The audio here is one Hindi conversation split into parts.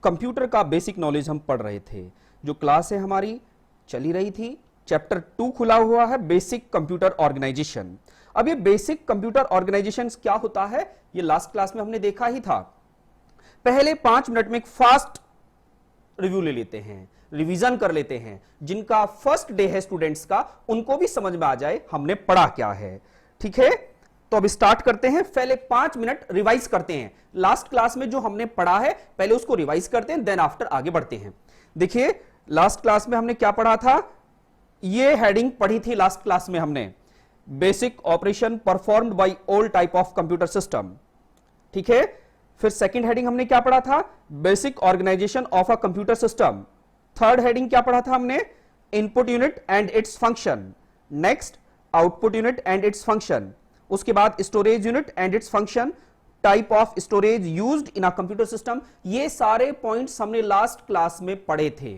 कंप्यूटर का बेसिक नॉलेज हम पढ़ रहे थे। जो क्लास है हमारी चली रही थी, चैप्टर 2 खुला हुआ है, बेसिक कंप्यूटर ऑर्गेनाइजेशन। अब ये बेसिक कंप्यूटर ऑर्गेनाइजेशन क्या होता है, ये लास्ट क्लास में हमने देखा ही था। पहले 5 मिनट में एक फास्ट रिव्यू ले लेते हैं, रिवीजन कर लेते हैं। जिनका फर्स्ट डे है स्टूडेंट्स का, उनको भी समझ में आ जाए हमने पढ़ा क्या है। ठीक है, तो अब स्टार्ट करते हैं। पहले 5 मिनट रिवाइज करते हैं। लास्ट क्लास में जो हमने पढ़ा है पहले उसको रिवाइज करते हैं, देन आफ्टर आगे बढ़ते हैं। देखिए लास्ट क्लास में हमने क्या पढ़ा था, ये हेडिंग पढ़ी थी लास्ट क्लास में हमने, basic operation performed by all type of computer system. ठीक है, फिर सेकंड हेडिंग हमने क्या पढ़ा था, basic organization of a computer system. Third heading क्या पढ़ा था हमने, input unit and its function. Next output unit and its function. उसके बाद storage unit and its function, type of storage used in a computer system. ये सारे पॉइंट्स हमने लास्ट क्लास में पढ़े थे।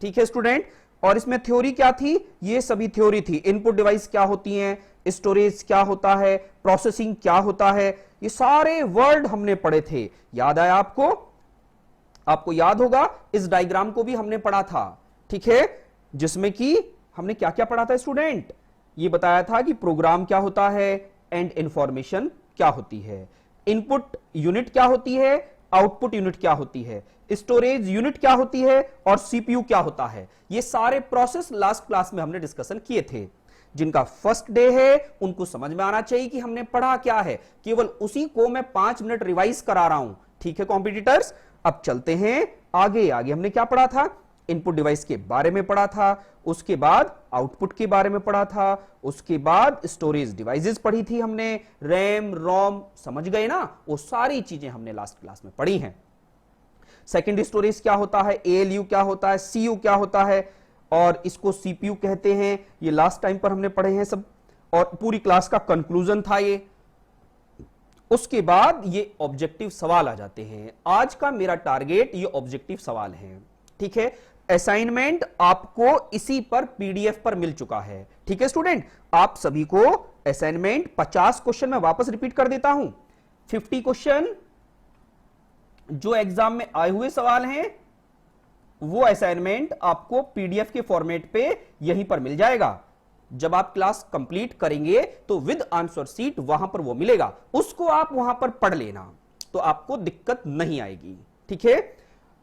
ठीक है स्टूडेंट, और इसमें थ्योरी क्या थी, ये सभी थ्योरी थी। इनपुट डिवाइस क्या होती हैं, स्टोरेज क्या होता है, प्रोसेसिंग क्या होता है, ये सारे वर्ड हमने पढ़े थे। याद आया आपको? आपको याद होगा इस डायग्राम को भी हमने पढ़ा था। ठीक है, जिसमें कि हमने क्या क्या पढ़ा था स्टूडेंट, ये बताया था कि प्रोग्राम क्या होता है एंड इंफॉर्मेशन क्या होती है, इनपुट यूनिट क्या होती है, आउटपुट यूनिट क्या होती है, स्टोरेज यूनिट क्या होती है और सीपीयू क्या होता है। ये सारे प्रोसेस लास्ट क्लास में हमने डिस्कशन किए थे। जिनका फर्स्ट डे है उनको समझ में आना चाहिए कि हमने पढ़ा क्या है, केवल उसी को मैं 5 मिनट रिवाइज करा रहा हूं। ठीक है कॉम्पिटिटर्स, अब चलते हैं आगे। आगे हमने क्या पढ़ा था, इनपुट डिवाइस के बारे में पढ़ा था, उसके बाद आउटपुट के बारे में पढ़ा था, उसके बाद स्टोरेज डिवाइसेस पढ़ी थी हमने, रैम रोम, समझ गए ना, वो सारी चीजें हमने लास्ट क्लास में पढ़ी हैं। सेकेंड स्टोरेज क्या होता है, एएलयू क्या होता है, सीयू क्या होता है और इसको सीपीयू कहते हैं, ये लास्ट टाइम पर हमने पढ़े हैं सब, और पूरी क्लास का कंक्लूजन था ये। उसके बाद ये ऑब्जेक्टिव सवाल आ जाते हैं। आज का मेरा टारगेट ये ऑब्जेक्टिव सवाल है। ठीक है, असाइनमेंट आपको इसी पर पीडीएफ पर मिल चुका है। ठीक है स्टूडेंट, आप सभी को असाइनमेंट 50 क्वेश्चन में वापस रिपीट कर देता हूं। 50 क्वेश्चन जो एग्जाम में आए हुए सवाल हैं, वो असाइनमेंट आपको पीडीएफ के फॉर्मेट पे यहीं पर मिल जाएगा। जब आप क्लास कंप्लीट करेंगे तो विद आंसर शीट वहां पर वो मिलेगा, उसको आप वहां पर पढ़ लेना, तो आपको दिक्कत नहीं आएगी। ठीक है,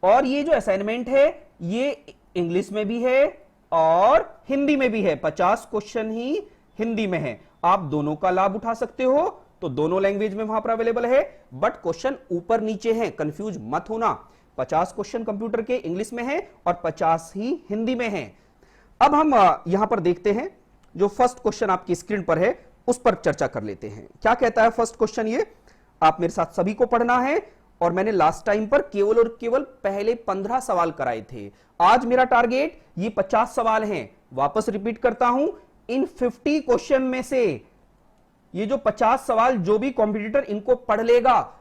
और ये जो असाइनमेंट है ये इंग्लिश में भी है और हिंदी में भी है। 50 क्वेश्चन ही हिंदी में है, आप दोनों का लाभ उठा सकते हो, तो दोनों लैंग्वेज में वहां पर अवेलेबल है। बट क्वेश्चन ऊपर नीचे हैं, कंफ्यूज मत होना। 50 क्वेश्चन कंप्यूटर के इंग्लिश में है और 50 ही हिंदी में है। अब हम यहां पर देखते हैं, जो फर्स्ट क्वेश्चन आपकी स्क्रीन पर है उस पर चर्चा कर लेते हैं। क्या कहता है फर्स्ट क्वेश्चन, ये आप मेरे साथ सभी को पढ़ना है, और मैंने लास्ट टाइम पर केवल और केवल पहले 15 सवाल कराए थे। आज मेरा टारगेट ये 50 सवाल हैं। वापस रिपीट करता हूं, इन 50 क्वेश्चन में से ये जो 50 सवाल जो भी कॉम्पिटिटर इनको पढ़ लेगा,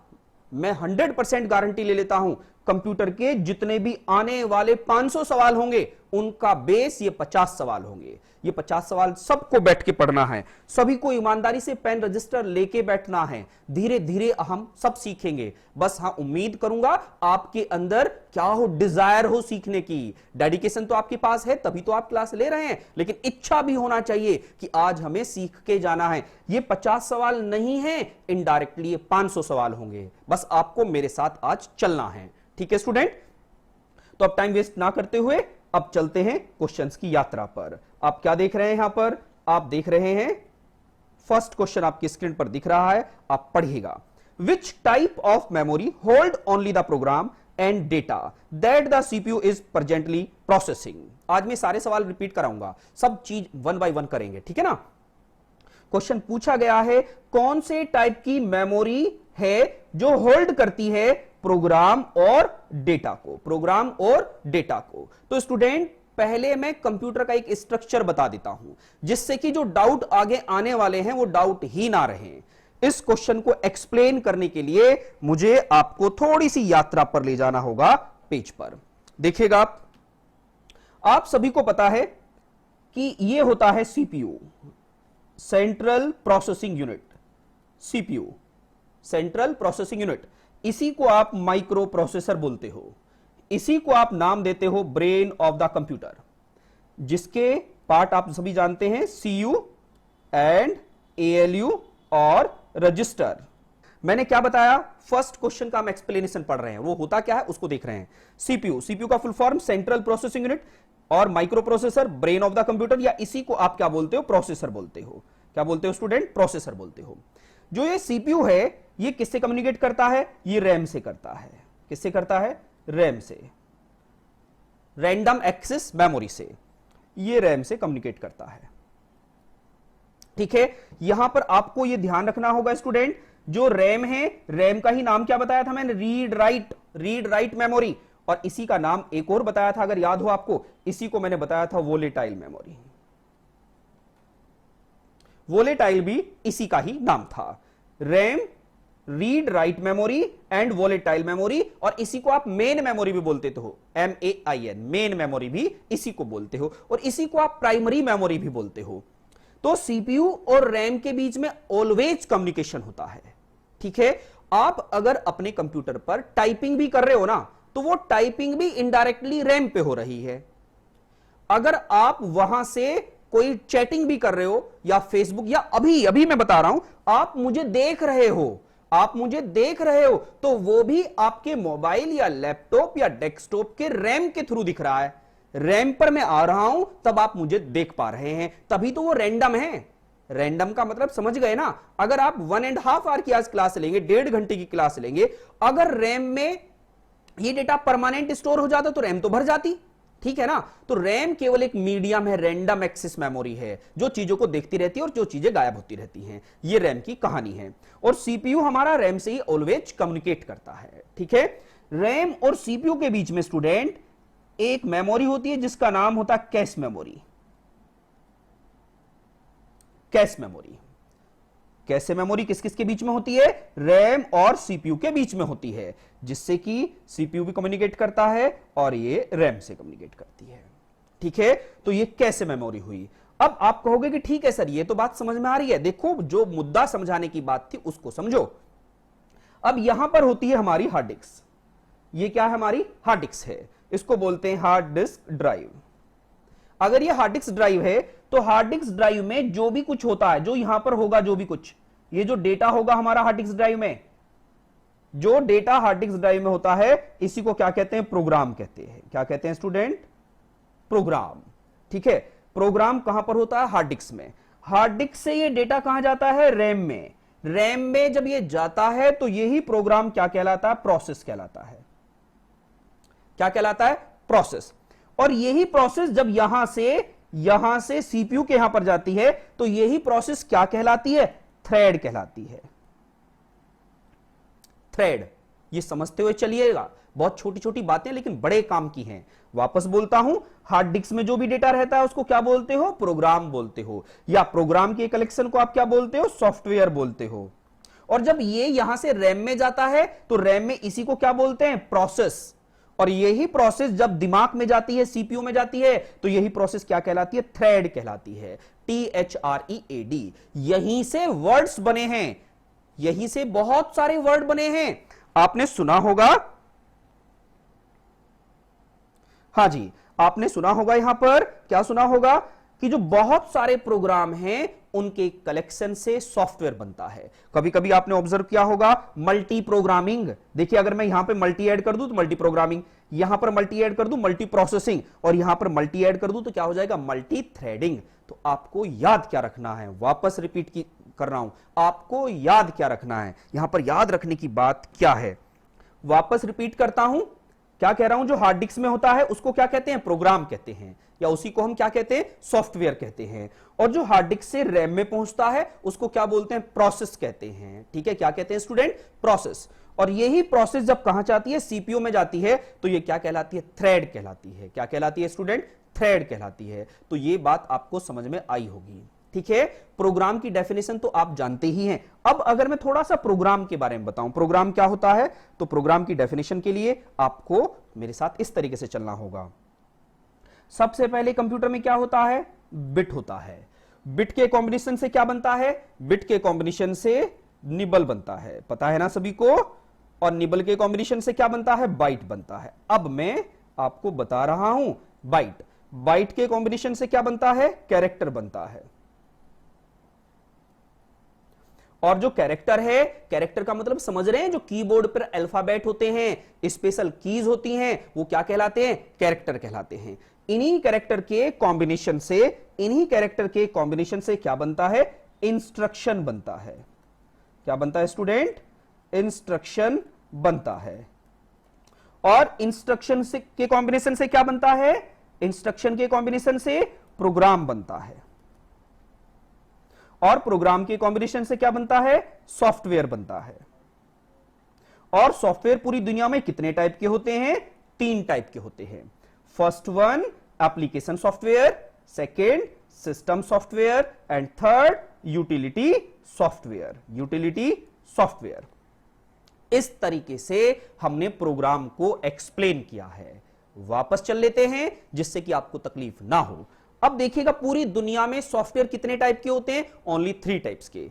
मैं 100% गारंटी ले लेता हूं, कंप्यूटर के जितने भी आने वाले 500 सवाल होंगे उनका बेस ये 50 सवाल होंगे। ये 50 सवाल सबको बैठ के पढ़ना है, सभी को ईमानदारी से पेन रजिस्टर लेके बैठना है। धीरे धीरे हम सब सीखेंगे। बस हाँ, उम्मीद करूंगा आपके अंदर क्या हो, डिजायर हो सीखने की। डेडिकेशन तो आपके पास है, तभी तो आप क्लास ले रहे हैं, लेकिन इच्छा भी होना चाहिए कि आज हमें सीख के जाना है। ये 50 सवाल नहीं है, इनडायरेक्टली ये 500 सवाल होंगे। बस आपको मेरे साथ आज चलना है। ठीक है स्टूडेंट, तो अब टाइम वेस्ट ना करते हुए अब चलते हैं क्वेश्चंस की यात्रा पर। आप क्या देख रहे हैं यहां पर, आप देख रहे हैं फर्स्ट क्वेश्चन आपकी स्क्रीन पर दिख रहा है, आप पढ़िएगा। Which type of memory hold only the program and data that the CPU is presently processing. आज मैं सारे सवाल रिपीट कराऊंगा, सब चीज 1 बाय 1 करेंगे। ठीक है ना, क्वेश्चन पूछा गया है कौन से टाइप की मेमोरी है जो होल्ड करती है प्रोग्राम और डेटा को, प्रोग्राम और डेटा को। तो स्टूडेंट पहले मैं कंप्यूटर का एक स्ट्रक्चर बता देता हूं, जिससे कि जो डाउट आगे आने वाले हैं वो डाउट ही ना रहे। इस क्वेश्चन को एक्सप्लेन करने के लिए मुझे आपको थोड़ी सी यात्रा पर ले जाना होगा पेज पर। देखिएगा, आप सभी को पता है कि यह होता है CPU, central processing unit. CPU central processing unit, इसी को आप माइक्रो प्रोसेसर बोलते हो। इसी को आप नाम देते हो ब्रेन ऑफ द कंप्यूटर, जिसके पार्ट आप सभी जानते हैं, सीयू एंड एएलयू और रजिस्टर। मैंने क्या बताया, फर्स्ट क्वेश्चन का हम एक्सप्लेनेशन पढ़ रहे हैं, वो होता क्या है उसको देख रहे हैं। सीपीयू, सीपीयू का full form central processing unit, और microprocessor, brain of the computer, या इसी को आप क्या बोलते हो, प्रोसेसर बोलते हो। क्या बोलते हो स्टूडेंट, प्रोसेसर बोलते हो। जो ये सीपीयू है ये किससे कम्युनिकेट करता है, ये रैम से करता है। किससे करता है, रैम से, रैंडम एक्सेस मेमोरी से, ये रैम से कम्युनिकेट करता है। ठीक है, यहां पर आपको ये ध्यान रखना होगा स्टूडेंट, जो रैम है, रैम का ही नाम क्या बताया था मैंने, रीड राइट मेमोरी, और इसी का नाम एक और बताया था, अगर याद हो आपको, इसी को मैंने बताया था वोलेटाइल मेमोरी। वोलेटाइल भी इसी का ही नाम था, RAM, read write memory and volatile memory, और इसी को आप मेन मेमोरी भी बोलते हो, MAIN, मेन मेमोरी भी इसी को बोलते हो, और इसी को आप प्राइमरी मेमोरी भी बोलते हो। तो सीपीयू और रैम के बीच में ऑलवेज कम्युनिकेशन होता है। ठीक है, आप अगर अपने कंप्यूटर पर टाइपिंग भी कर रहे हो ना, तो वो टाइपिंग भी इनडायरेक्टली रैम पे हो रही है। अगर आप वहां से कोई चैटिंग भी कर रहे हो, या फेसबुक, या अभी मैं बता रहा हूं, आप मुझे देख रहे हो, तो वो भी आपके मोबाइल या लैपटॉप या डेस्कटॉप के रैम के थ्रू दिख रहा है। रैम पर मैं आ रहा हूं तब आप मुझे देख पा रहे हैं, तभी तो वो रैंडम है। रैंडम का मतलब समझ गए ना, अगर आप 1.5 आवर की आज क्लास लेंगे, 1.5 घंटे की क्लास लेंगे, अगर रैम में ये डेटा परमानेंट स्टोर हो जाता तो रैम तो भर जाती। ठीक है ना, तो रैम केवल एक मीडियम है, रैंडम एक्सेस मेमोरी है, जो चीजों को देखती रहती है और जो चीजें गायब होती रहती हैं। ये रैम की कहानी है, और सीपीयू हमारा रैम से ही ऑलवेज कम्युनिकेट करता है। ठीक है, रैम और सीपीयू के बीच में स्टूडेंट एक मेमोरी होती है जिसका नाम होता है कैश मेमोरी। कैश मेमोरी, कैसे मेमोरी किस किस के बीच में होती है, रैम और सीपीयू के बीच में होती है, जिससे कि सीपीयू भी कम्युनिकेट करता है और ये रैम से कम्युनिकेट करती है। ठीक है, तो ये कैसे मेमोरी हुई। अब आप कहोगे कि ठीक है सर, ये तो बात समझ में आ रही है, देखो जो मुद्दा समझाने की बात थी उसको समझो। अब यहां पर होती है हमारी हार्ड डिस्क। ये क्या है, हमारी हार्ड डिस्क है, इसको बोलते हैं हार्ड डिस्क ड्राइव। अगर ये हार्ड डिस्क ड्राइव है, तो हार्ड डिस्क ड्राइव में जो भी कुछ होता है, जो यहां पर होगा, जो भी कुछ, ये जो डेटा होगा हमारा हार्ड डिस्क ड्राइव में, जो डेटा हार्ड डिस्क ड्राइव में होता है, इसी को क्या कहते हैं, प्रोग्राम कहते हैं। क्या कहते हैं स्टूडेंट, प्रोग्राम। ठीक है, प्रोग्राम कहां पर होता है, हार्ड डिस्क में। हार्ड डिस्क से ये डेटा कहां जाता है, रैम में। रैम में जब ये जाता है तो यही प्रोग्राम क्या कहलाता है, प्रोसेस कहलाता है। क्या कहलाता है, प्रोसेस। और यही प्रोसेस जब यहां से सीपीयू के यहां पर जाती है, तो यही प्रोसेस क्या कहलाती है, थ्रेड कहलाती है। थ्रेड, ये समझते हुए चलिएगा, बहुत छोटी छोटी बातें लेकिन बड़े काम की हैं। वापस बोलता हूं, हार्ड डिस्क में जो भी डेटा रहता है उसको क्या बोलते हो, प्रोग्राम बोलते हो, या प्रोग्राम के कलेक्शन को आप क्या बोलते हो, सॉफ्टवेयर बोलते हो। और जब ये यहां से रैम में जाता है, तो रैम में इसी को क्या बोलते हैं, प्रोसेस। और यही प्रोसेस जब दिमाग में जाती है, सीपीयू में जाती है, तो यही प्रोसेस क्या कहलाती है, थ्रेड कहलाती है, THREAD। यहीं से वर्ड्स बने हैं, यहीं से बहुत सारे वर्ड बने हैं। आपने सुना होगा, हां जी, आपने सुना होगा, यहां पर क्या सुना होगा, कि जो बहुत सारे प्रोग्राम हैं उनके कलेक्शन से सॉफ्टवेयर बनता है। कभी कभी आपने ऑब्जर्व किया होगा मल्टी प्रोग्रामिंग। देखिए, अगर मैं यहां पे मल्टी ऐड कर दूं तो मल्टी प्रोग्रामिंग, यहां पर मल्टी ऐड कर दूं मल्टी प्रोसेसिंग, और यहां पर मल्टी ऐड कर दूं तो क्या हो जाएगा, मल्टी थ्रेडिंग। तो आपको याद क्या रखना है, वापस रिपीट कर रहा हूं, आपको याद क्या रखना है, यहां पर याद रखने की बात क्या है, वापस रिपीट करता हूं, क्या कह रहा हूं, जो हार्ड डिस्क में होता है उसको क्या कहते हैं, प्रोग्राम कहते हैं, या उसी को हम क्या कहते हैं, सॉफ्टवेयर कहते हैं। और जो हार्ड डिस्क से रैम में पहुंचता है उसको क्या बोलते हैं, प्रोसेस कहते हैं। ठीक है, क्या कहते हैं स्टूडेंट, प्रोसेस। और यही प्रोसेस जब कहां जाती है, सीपीयू में जाती है, तो ये क्या कहलाती है, थ्रेड कहलाती है। क्या कहलाती है स्टूडेंट, थ्रेड कहलाती है। तो ये बात आपको समझ में आई होगी। ठीक है, प्रोग्राम की डेफिनेशन तो आप जानते ही हैं। अब अगर मैं थोड़ा सा प्रोग्राम के बारे में बताऊं, प्रोग्राम क्या होता है, तो प्रोग्राम की डेफिनेशन के लिए आपको मेरे साथ इस तरीके से चलना होगा। सबसे पहले कंप्यूटर में क्या होता है, बिट होता है। बिट के कॉम्बिनेशन से क्या बनता है, बिट के कॉम्बिनेशन से निबल बनता है। पता है ना सभी को, और निबल के कॉम्बिनेशन से क्या बनता है, बाइट बनता है। अब मैं आपको बता रहा हूं बाइट, बाइट के कॉम्बिनेशन से क्या बनता है, कैरेक्टर बनता है। और जो कैरेक्टर है, कैरेक्टर का मतलब समझ रहे हैं, जो कीबोर्ड पर अल्फाबेट होते हैं, स्पेशल कीज होती हैं, वो क्या कहलाते हैं, कैरेक्टर कहलाते हैं। इन्हीं कैरेक्टर के कॉम्बिनेशन से, इन्हीं कैरेक्टर के कॉम्बिनेशन से क्या बनता है, इंस्ट्रक्शन बनता है। क्या बनता है स्टूडेंट, इंस्ट्रक्शन बनता है। और इंस्ट्रक्शन से के कॉम्बिनेशन से क्या बनता है, इंस्ट्रक्शन के कॉम्बिनेशन से प्रोग्राम बनता है। और प्रोग्राम के कॉम्बिनेशन से क्या बनता है, सॉफ्टवेयर बनता है। और सॉफ्टवेयर पूरी दुनिया में कितने टाइप के होते हैं, 3 टाइप के होते हैं। First one application software, second system software and third utility software. Utility software. इस तरीके से हमने प्रोग्राम को एक्सप्लेन किया है। वापस चल लेते हैं जिससे कि आपको तकलीफ ना हो। अब देखिएगा पूरी दुनिया में सॉफ्टवेयर कितने टाइप के होते हैं, ओनली 3 टाइप्स के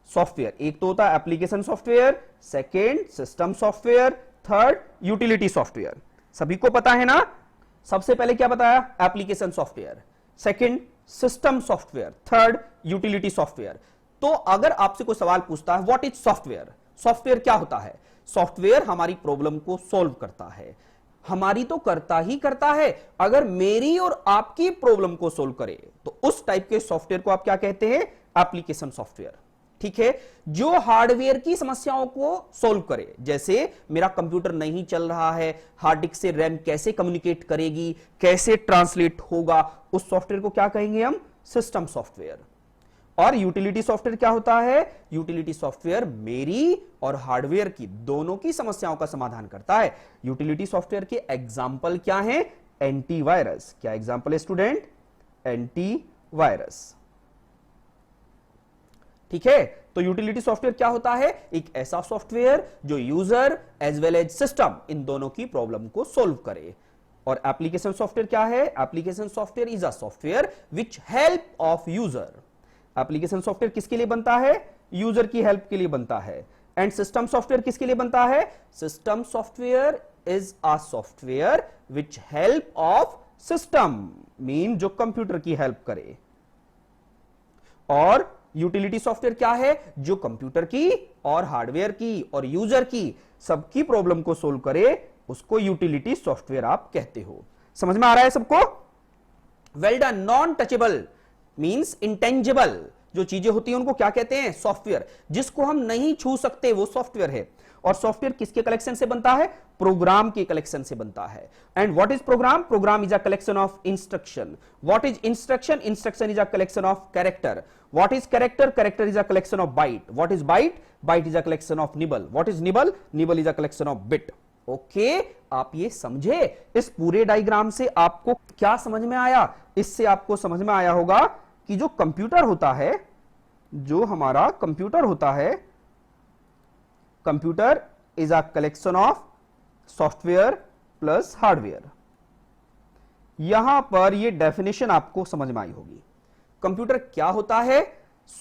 सॉफ्टवेयर। एक तो होता है application software, second system software, third utility software. सभी को पता है ना। सबसे पहले क्या बताया, application software, second system software, third utility software. तो अगर आपसे कोई सवाल पूछता है व्हाट इज सॉफ्टवेयर, सॉफ्टवेयर क्या होता है, सॉफ्टवेयर हमारी प्रॉब्लम को सॉल्व करता है। हमारी तो करता ही करता है, अगर मेरी और आपकी प्रॉब्लम को सॉल्व करे तो उस टाइप के सॉफ्टवेयर को आप क्या कहते हैं, एप्लीकेशन सॉफ्टवेयर। ठीक है, जो हार्डवेयर की समस्याओं को सॉल्व करे। जैसे मेरा कंप्यूटर नहीं चल रहा है, हार्ड डिस्क से रैम कैसे कम्युनिकेट करेगी, कैसे ट्रांसलेट होगा, उस सॉफ्टवेयर को क्या कहेंगे हम, सिस्टम सॉफ्टवेयर। और यूटिलिटी सॉफ्टवेयर क्या होता है, यूटिलिटी सॉफ्टवेयर मेरी और हार्डवेयर की दोनों की समस्याओं का समाधान करता है। यूटिलिटी सॉफ्टवेयर के एग्जाम्पल क्या है, एंटीवायरस। क्या एग्जाम्पल है स्टूडेंट, एंटीवायरस। ठीक है, तो यूटिलिटी सॉफ्टवेयर क्या होता है, एक ऐसा सॉफ्टवेयर जो user as well as system इन दोनों की प्रॉब्लम को सॉल्व करे। और एप्लीकेशन सॉफ्टवेयर क्या है, application software is a software which help of user. Application software किसके लिए बनता है, यूजर की हेल्प के लिए बनता है। एंड सिस्टम सॉफ्टवेयर किसके लिए बनता है, system software is a software which help of system, mean जो कंप्यूटर की हेल्प करे। और यूटिलिटी सॉफ्टवेयर क्या है, जो कंप्यूटर की और हार्डवेयर की और यूजर की सबकी प्रॉब्लम को सोल्व करे, उसको यूटिलिटी सॉफ्टवेयर आप कहते हो। समझ में आ रहा है सबको, well done. Non touchable means intangible, जो चीजें होती हैं उनको क्या कहते हैं, सॉफ्टवेयर। जिसको हम नहीं छू सकते वो सॉफ्टवेयर है। और सॉफ्टवेयर किसके कलेक्शन से बनता है, प्रोग्राम के कलेक्शन से बनता है। And what is program, program is a collection of instruction. What is instruction, instruction is a collection of character. What is character, character is a collection of byte. What is byte, byte is a collection of nibble. What is nibble, nibble is a collection of bit. Okay, आप ये समझे। इस पूरे डायग्राम से आपको क्या समझ में आया, इससे आपको समझ में आया होगा कि जो कंप्यूटर होता है, जो हमारा कंप्यूटर होता है, computer is a collection of software plus hardware. यहां पर ये डेफिनेशन आपको समझ में आई होगी। कंप्यूटर क्या होता है,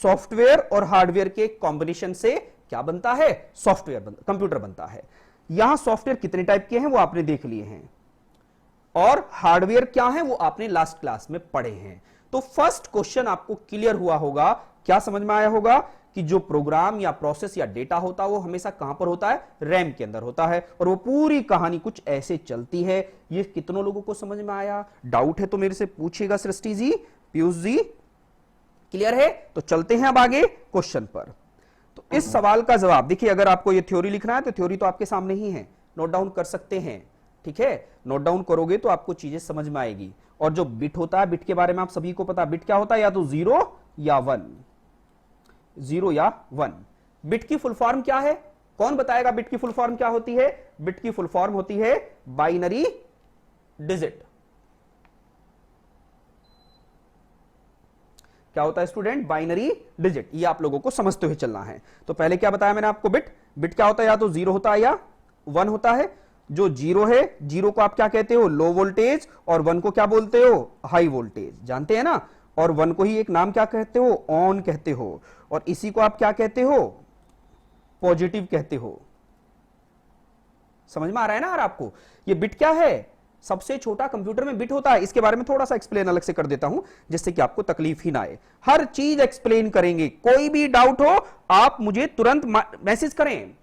सॉफ्टवेयर और हार्डवेयर के कॉम्बिनेशन से क्या बनता है, सॉफ्टवेयर कंप्यूटर बनता है। यहां सॉफ्टवेयर कितने टाइप के हैं वो आपने देख लिए हैं, और हार्डवेयर क्या है वो आपने लास्ट क्लास में पढ़े हैं। तो फर्स्ट क्वेश्चन आपको क्लियर हुआ होगा, क्या समझ में आया होगा कि जो प्रोग्राम या प्रोसेस या डेटा होता है वो हमेशा कहां पर होता है, रैम के अंदर होता है। और वो पूरी कहानी कुछ ऐसे चलती है। ये कितनों लोगों को समझ में आया, डाउट है तो मेरे से पूछिएगा सृष्टि जी, पीयूष जी, क्लियर है। तो चलते हैं अब आगे क्वेश्चन पर। तो इस सवाल का जवाब देखिए, अगर आपको ये थ्योरी लिखना है तो थ्योरी तो आपके सामने ही है, नोट डाउन कर सकते हैं। ठीक है, नोट डाउन करोगे तो आपको चीजें समझ में आएगी। और जो बिट होता है, बिट के बारे में आप सभी को पता, बिट क्या होता है, या तो 0 या 1, 0 या 1। बिट की फुल फॉर्म क्या है, कौन बताएगा बिट की फुल फॉर्म क्या होती है, बिट की फुल फॉर्म होती है बाइनरी डिजिट। क्या होता है स्टूडेंट, बाइनरी डिजिट। ये आप लोगों को समझते हुए चलना है। तो पहले क्या बताया मैंने आपको, बिट, बिट क्या होता है, या तो 0 होता है या 1 होता है। जो 0 है, 0 को आप क्या कहते हो, लो वोल्टेज, और 1 को क्या बोलते हो, हाई वोल्टेज, जानते हैं ना। और 1 को ही एक नाम क्या कहते हो, ऑन कहते हो, और इसी को आप क्या कहते हो, पॉजिटिव कहते हो। समझ में आ रहा है ना यार आपको? ये बिट क्या है? सबसे छोटा कंप्यूटर में बिट होता है। इसके बारे में थोड़ा सा एक्सप्लेन अलग से कर देता हूं जिससे कि आपको तकलीफ ही ना आए। हर चीज एक्सप्लेन करेंगे। कोई भी डाउट हो आप मुझे तुरंत मैसेज करें,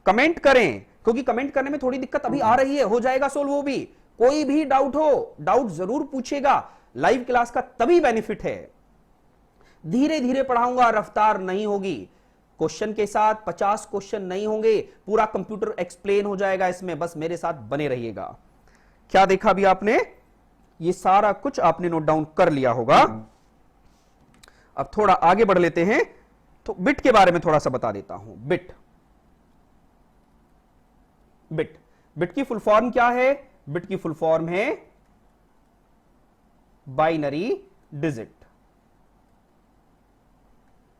कमेंट करें, क्योंकि कमेंट करने में थोड़ी दिक्कत अभी आ रही है, हो जाएगा सोल्व वो भी। कोई भी डाउट हो, डाउट जरूर पूछेगा। लाइव क्लास का तभी बेनिफिट है, धीरे धीरे पढ़ाऊंगा, रफ्तार नहीं होगी। क्वेश्चन के साथ 50 क्वेश्चन नहीं होंगे, पूरा कंप्यूटर एक्सप्लेन हो जाएगा इसमें, बस मेरे साथ बने रहिएगा। क्या देखा अभी आपने? ये सारा कुछ आपने नोट डाउन कर लिया होगा। अब थोड़ा आगे बढ़ लेते हैं, तो बिट के बारे में थोड़ा सा बता देता हूं। बिट की फुल फॉर्म क्या है? बिट की फुल फॉर्म है बाइनरी डिजिट।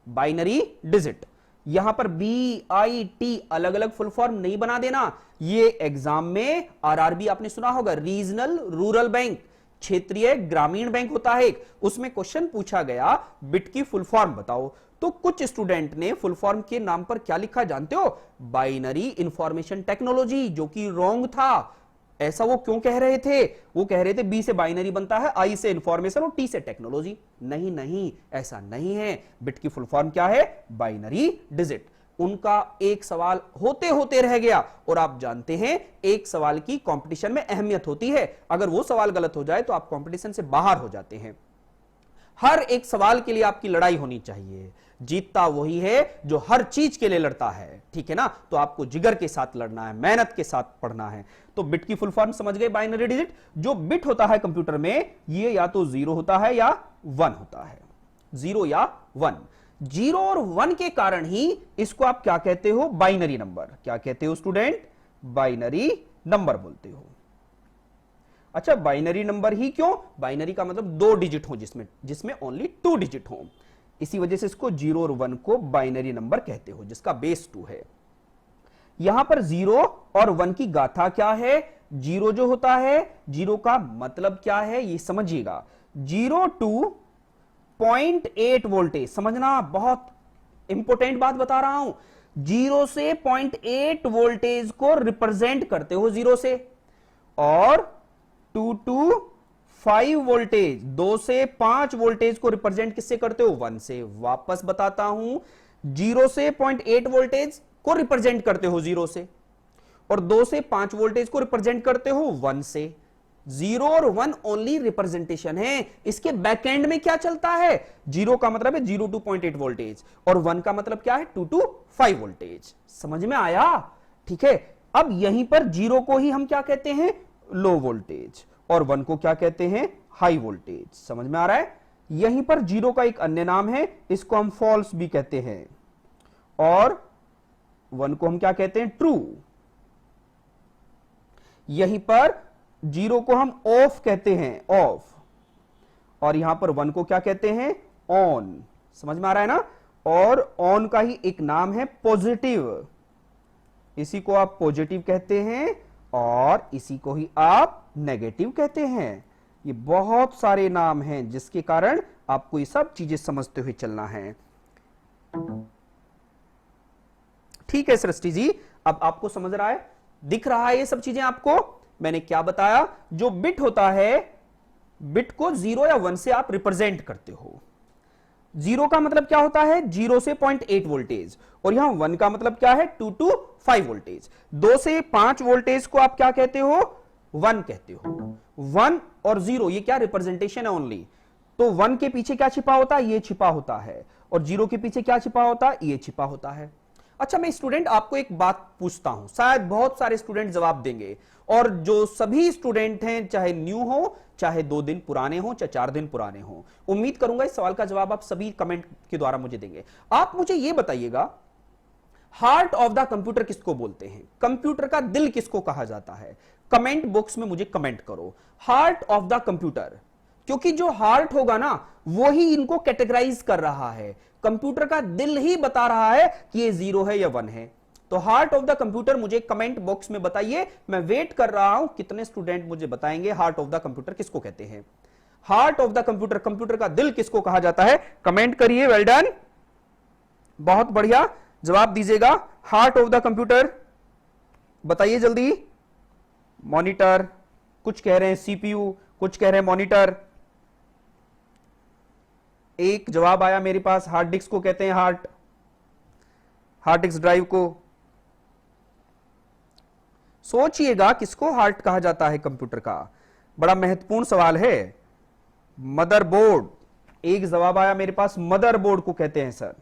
बाइनरी डिजिट, यहां पर BIT अलग अलग फुल फॉर्म नहीं बना देना। ये एग्जाम में RRB आपने सुना होगा, रीजनल रूरल बैंक, क्षेत्रीय ग्रामीण बैंक होता है, उसमें क्वेश्चन पूछा गया बिट की फुल फॉर्म बताओ, तो कुछ स्टूडेंट ने फुल फॉर्म के नाम पर क्या लिखा जानते हो? बाइनरी इंफॉर्मेशन टेक्नोलॉजी, जो कि रॉन्ग था। ऐसा वो क्यों कह रहे थे? वो कह रहे थे B से बाइनरी बनता है, I से इंफॉर्मेशन और T से टेक्नोलॉजी। नहीं नहीं, ऐसा नहीं है। बिट की फुल फॉर्म क्या है? Binary digit. उनका एक सवाल होते होते रह गया, और आप जानते हैं एक सवाल की कंपटीशन में अहमियत होती है। अगर वो सवाल गलत हो जाए तो आप कंपटीशन से बाहर हो जाते हैं। हर एक सवाल के लिए आपकी लड़ाई होनी चाहिए। जीतता वही है जो हर चीज के लिए लड़ता है, ठीक है ना? तो आपको जिगर के साथ लड़ना है, मेहनत के साथ पढ़ना है। तो बिट की फुल फॉर्म समझ गए, बाइनरी डिजिट। जो बिट होता है कंप्यूटर में, ये या तो 0 होता है या 1 होता है। 0 या 1। 0 और 1 के कारण ही इसको आप क्या कहते हो? Binary number. क्या कहते हो स्टूडेंट? बाइनरी नंबर बोलते हो। अच्छा, बाइनरी नंबर ही क्यों? बाइनरी का मतलब 2 डिजिट हो, जिसमें ओनली 2 डिजिट हो, इसी वजह से इसको 0 और 1 को बाइनरी नंबर कहते हो, जिसका बेस 2 है। यहां पर 0 और 1 की गाथा क्या है? 0 जो होता है, 0 का मतलब क्या है ये समझिएगा। 0 टू 0.8 वोल्टेज, समझना, बहुत इंपॉर्टेंट बात बता रहा हूं। 0 से 0.8 वोल्टेज को रिप्रेजेंट करते हो 0 से, और 2 टू 5 वोल्टेज, 2 से 5 वोल्टेज को रिप्रेजेंट किससे करते हो? 1 से। वापस बताता हूं, 0 से 0.8 वोल्टेज को रिप्रेजेंट करते हो 0 से, और 2 से 5 वोल्टेज को रिप्रेजेंट करते हो 1 से। 0 और 1 ओनली रिप्रेजेंटेशन है। इसके बैकएंड में क्या चलता है? 0 का मतलब है 0 टू 0.8 वोल्टेज, और 1 का मतलब क्या है? 2 टू 5 वोल्टेज। समझ में आया? ठीक है। अब यहीं पर 0 को ही हम क्या कहते हैं? लो वोल्टेज, और 1 को क्या कहते हैं? High voltage. समझ में आ रहा है? यहीं पर 0 का एक अन्य नाम है, इसको हम फॉल्स भी कहते हैं, और 1 को हम क्या कहते हैं? ट्रू। यहीं पर 0 को हम ऑफ कहते हैं, ऑफ, और यहां पर 1 को क्या कहते हैं? ऑन। समझ में आ रहा है ना? और ऑन का ही एक नाम है पॉजिटिव, इसी को आप पॉजिटिव कहते हैं, और इसी को ही आप नेगेटिव कहते हैं। ये बहुत सारे नाम हैं जिसके कारण आपको ये सब चीजें समझते हुए चलना है। ठीक है सृष्टि जी, अब आपको समझ रहा है, दिख रहा है ये सब चीजें आपको? मैंने क्या बताया? जो बिट होता है, बिट को 0 या 1 से आप रिप्रेजेंट करते हो। 0 का मतलब क्या होता है? 0 से 0.8 वोल्टेज, और यहां 1 का मतलब क्या है? 2 टू 5 वोल्टेज। 2 से 5 वोल्टेज को आप क्या कहते हो? 1 कहते हो। 1 और 0 ये क्या रिप्रेजेंटेशन है ओनली। तो 1 के पीछे क्या छिपा होता है? ये छिपा होता है, और 0 के पीछे क्या छिपा होता है? ये छिपा होता है। अच्छा, मैं स्टूडेंट आपको एक बात पूछता हूं, शायद बहुत सारे स्टूडेंट जवाब देंगे, और जो सभी स्टूडेंट हैं, चाहे न्यू हो, चाहे 2 दिन पुराने हो, चाहे 4 दिन पुराने हो, उम्मीद करूंगा इस सवाल का जवाब आप सभी कमेंट के द्वारा मुझे देंगे। आप मुझे यह बताइएगा, हार्ट ऑफ द कंप्यूटर किसको बोलते हैं? कंप्यूटर का दिल किसको कहा जाता है? कमेंट बॉक्स में मुझे कमेंट करो, हार्ट ऑफ द कंप्यूटर। क्योंकि जो हार्ट होगा ना, वो ही इनको कैटेगराइज कर रहा है। कंप्यूटर का दिल ही बता रहा है कि ये 0 है या 1 है। तो हार्ट ऑफ द कंप्यूटर मुझे कमेंट बॉक्स में बताइए, मैं वेट कर रहा हूं कितने स्टूडेंट मुझे बताएंगे हार्ट ऑफ द कंप्यूटर किसको कहते हैं। Heart of the computer, computer का दिल किसको कहा जाता है? कमेंट करिए। वेल डन, बहुत बढ़िया, जवाब दीजिएगा। हार्ट ऑफ द कंप्यूटर, बताइए जल्दी। मॉनिटर, कुछ कह रहे हैं सीपीयू, कुछ कह रहे हैं मॉनिटर। एक जवाब आया मेरे पास, हार्ड डिस्क को कहते हैं हार्ड डिस्क ड्राइव को। सोचिएगा किसको हार्ट कहा जाता है कंप्यूटर का, बड़ा महत्वपूर्ण सवाल है। मदरबोर्ड, एक जवाब आया मेरे पास, मदरबोर्ड को कहते हैं सर।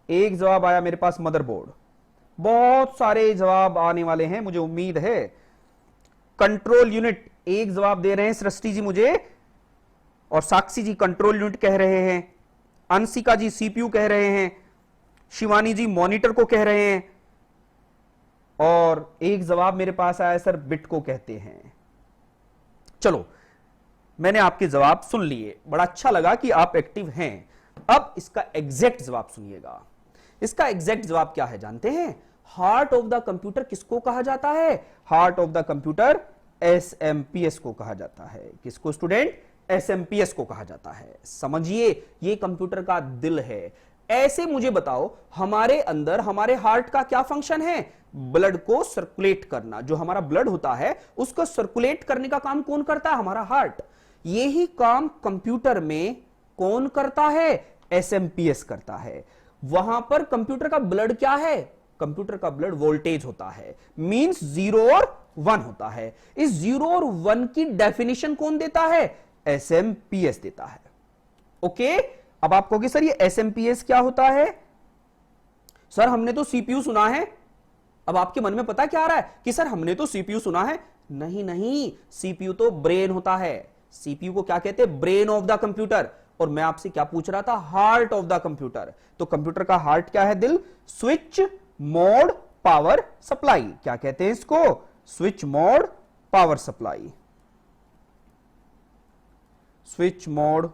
एक जवाब आया मेरे पास मदरबोर्ड। बहुत सारे जवाब आने वाले हैं मुझे उम्मीद है। कंट्रोल यूनिट, एक जवाब दे रहे हैं सृष्टि जी मुझे, और साक्षी जी कंट्रोल यूनिट कह रहे हैं, अंशिका जी सीपीयू कह रहे हैं, शिवानी जी मॉनिटर को कह रहे हैं, और एक जवाब मेरे पास आया सर बिट को कहते हैं। चलो, मैंने आपके जवाब सुन लिए, बड़ा अच्छा लगा कि आप एक्टिव हैं। अब इसका एग्जैक्ट जवाब सुनिएगा। इसका एग्जैक्ट जवाब क्या है जानते हैं? हार्ट ऑफ द कंप्यूटर किसको कहा जाता है? Heart of the computer SMPS को कहा जाता है। किसको स्टूडेंट? एसएमपीएस को कहा जाता है। समझिए, ये कंप्यूटर का दिल है। ऐसे मुझे बताओ, हमारे अंदर हमारे हार्ट का क्या फंक्शन है? ब्लड को सर्कुलेट करना। जो हमारा ब्लड होता है उसको सर्कुलेट करने का काम कौन करता है? हमारा हार्ट। यही काम कंप्यूटर में कौन करता है? एसएमपीएस करता है। वहां पर कंप्यूटर का ब्लड क्या है? कंप्यूटर का ब्लड वोल्टेज होता है, मींस 0 और 1 होता है। इस 0 और 1 की डेफिनेशन कौन देता है? एसएमपीएस देता है। ओके, अब आप कहोगे सर ये एसएमपीएस क्या होता है? सर हमने तो सीपीयू सुना है। अब आपके मन में पता क्या आ रहा है कि सर हमने तो सीपीयू सुना है। नहीं नहीं, सीपीयू तो ब्रेन होता है। सीपीयू को क्या कहते हैं? Brain of the computer. और मैं आपसे क्या पूछ रहा था? Heart of the computer. तो कंप्यूटर का हार्ट क्या है? दिल। स्विच मोड पावर सप्लाई, क्या कहते हैं इसको? Switch mode power supply. Switch mode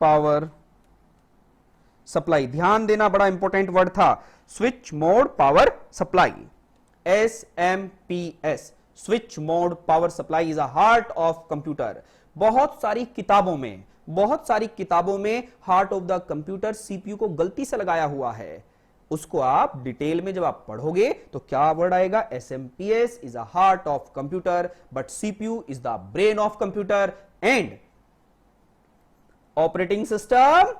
power supply, ध्यान देना, बड़ा इंपॉर्टेंट वर्ड था। Switch mode power supply, SMPS, switch mode power supply is a heart of computer. बहुत सारी किताबों में heart of the computer CPU को गलती से लगाया हुआ है। उसको आप डिटेल में जब आप पढ़ोगे तो क्या वर्ड आएगा? SMPS is a heart of computer, but CPU is the brain of computer, and operating system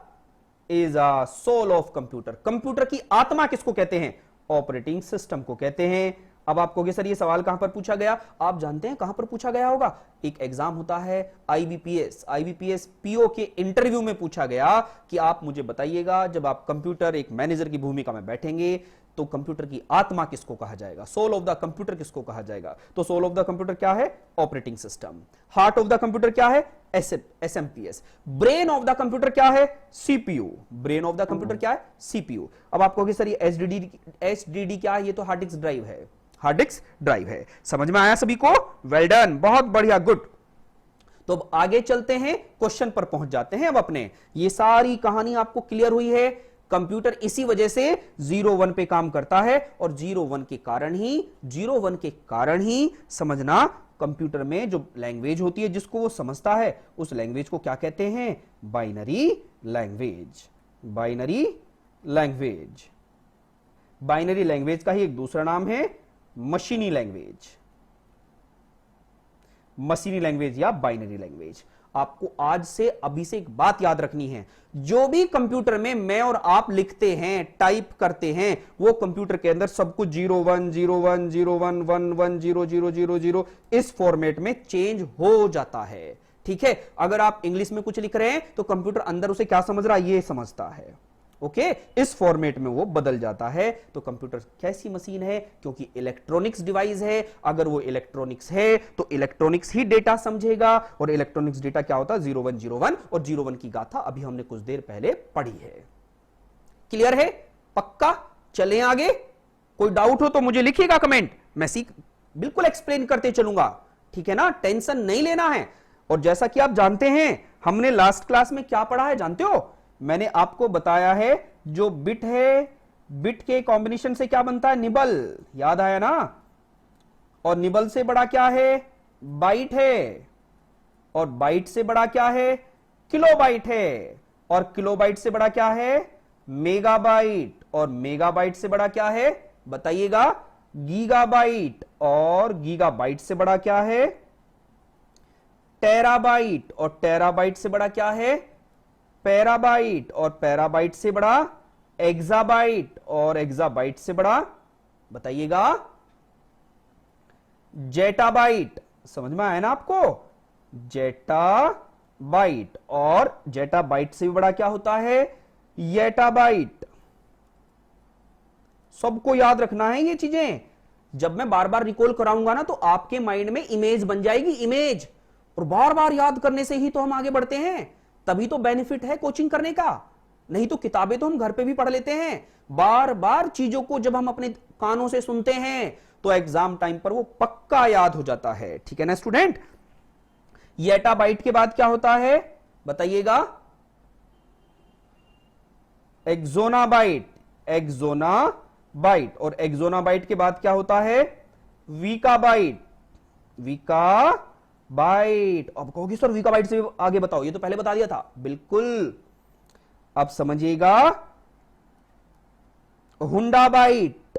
is a soul of computer. Computer की आत्मा किसको कहते हैं? ऑपरेटिंग सिस्टम को कहते हैं। अब आप कहोगे सर ये सवाल कहां पर पूछा गया? आप जानते हैं कहां पर पूछा गया होगा? एक एग्जाम होता है आईबीपीएस पीओ के इंटरव्यू में पूछा गया कि आप मुझे बताइएगा, जब आप कंप्यूटर एक मैनेजर की भूमिका में बैठेंगे तो कंप्यूटर की आत्मा किसको कहा जाएगा? सोल ऑफ द कंप्यूटर किसको कहा जाएगा? तो सोल ऑफ द कंप्यूटर क्या है? Operating system. Heart of the computer क्या है? SMPS. Brain of the computer क्या है? CPU. Brain of the computer क्या है? सीपीयू। अब आप कहोगे सर ये एसडीडी क्या है? ये तो हार्ड डिस्क ड्राइव है। हार्ड डिस्क ड्राइव है। समझ में आया सभी को? वेल डन, बहुत बढ़िया, गुड। तो अब आगे चलते हैं, क्वेश्चन पर पहुंच जाते हैं। अब अपने ये सारी कहानी आपको क्लियर हुई है। कंप्यूटर इसी वजह से 0-1 पे काम करता है, और 0-1 के कारण ही समझना, कंप्यूटर में जो लैंग्वेज होती है जिसको वो समझता है, उस लैंग्वेज को क्या कहते हैं? Binary language. Binary language. Binary language का ही एक दूसरा नाम है मशीनी लैंग्वेज। मशीनी लैंग्वेज या बाइनरी लैंग्वेज। आपको आज से, अभी से एक बात याद रखनी है, जो भी कंप्यूटर में मैं और आप लिखते हैं, टाइप करते हैं, वो कंप्यूटर के अंदर सब कुछ 01 01 01 11 0 0 0 0 इस फॉर्मेट में चेंज हो जाता है। ठीक है, अगर आप इंग्लिश में कुछ लिख रहे हैं तो कंप्यूटर अंदर उसे क्या समझ रहा है? ये समझता है। ओके, इस फॉर्मेट में वो बदल जाता है। तो कंप्यूटर कैसी मशीन है? क्योंकि इलेक्ट्रॉनिक्स डिवाइस है। अगर वो इलेक्ट्रॉनिक्स है तो इलेक्ट्रॉनिक्स ही डेटा समझेगा, और इलेक्ट्रॉनिक्स डेटा क्या होता है? 0101, और 01 की गाथा अभी हमने कुछ देर पहले पढ़ी है। क्लियर है? पक्का? चलें आगे। कोई डाउट हो तो मुझे लिखिएगा कमेंट, मैं बिल्कुल एक्सप्लेन करते चलूंगा। ठीक है ना, टेंशन नहीं लेना है। और जैसा कि आप जानते हैं, हमने लास्ट क्लास में क्या पढ़ा है जानते हो? मैंने आपको बताया है, जो बिट है, बिट के कॉम्बिनेशन से क्या बनता है? निबल। याद आया ना? और निबल से बड़ा क्या है? बाइट है। और बाइट से बड़ा क्या है? किलोबाइट है। और किलोबाइट से बड़ा क्या है? मेगाबाइट, और मेगाबाइट से बड़ा क्या है बताइएगा, गीगाबाइट, और गीगाबाइट से बड़ा क्या है, टेराबाइट, और टेराबाइट से बड़ा क्या है, पेराबाइट, और पेराबाइट से बड़ा एक्साबाइट, और एक्साबाइट से बड़ा बताइएगा जेटाबाइट। समझ में आया ना आपको, जेटाबाइट, और जेटाबाइट से भी बड़ा क्या होता है, येटाबाइट। सबको याद रखना है ये चीजें, जब मैं बार बार रिकॉल कराऊंगा ना तो आपके माइंड में इमेज बन जाएगी, इमेज, और बार बार याद करने से ही तो हम आगे बढ़ते हैं, तभी तो बेनिफिट है कोचिंग करने का। नहीं तो किताबें तो हम घर पे भी पढ़ लेते हैं, बार बार चीजों को जब हम अपने कानों से सुनते हैं तो एग्जाम टाइम पर वो पक्का याद हो जाता है। ठीक है ना स्टूडेंट। येटाबाइट के बाद क्या होता है बताइएगा, एक्सोनाबाइट, एक्सोनाबाइट, और एक्सोनाबाइट के बाद क्या होता है, वीकाबाइट, वीकाबाइट। अब कहोगे सर वीकाबाइट से आगे बताओ, ये तो पहले बता दिया था। बिल्कुल, अब समझिएगा, हुंडाबाइट,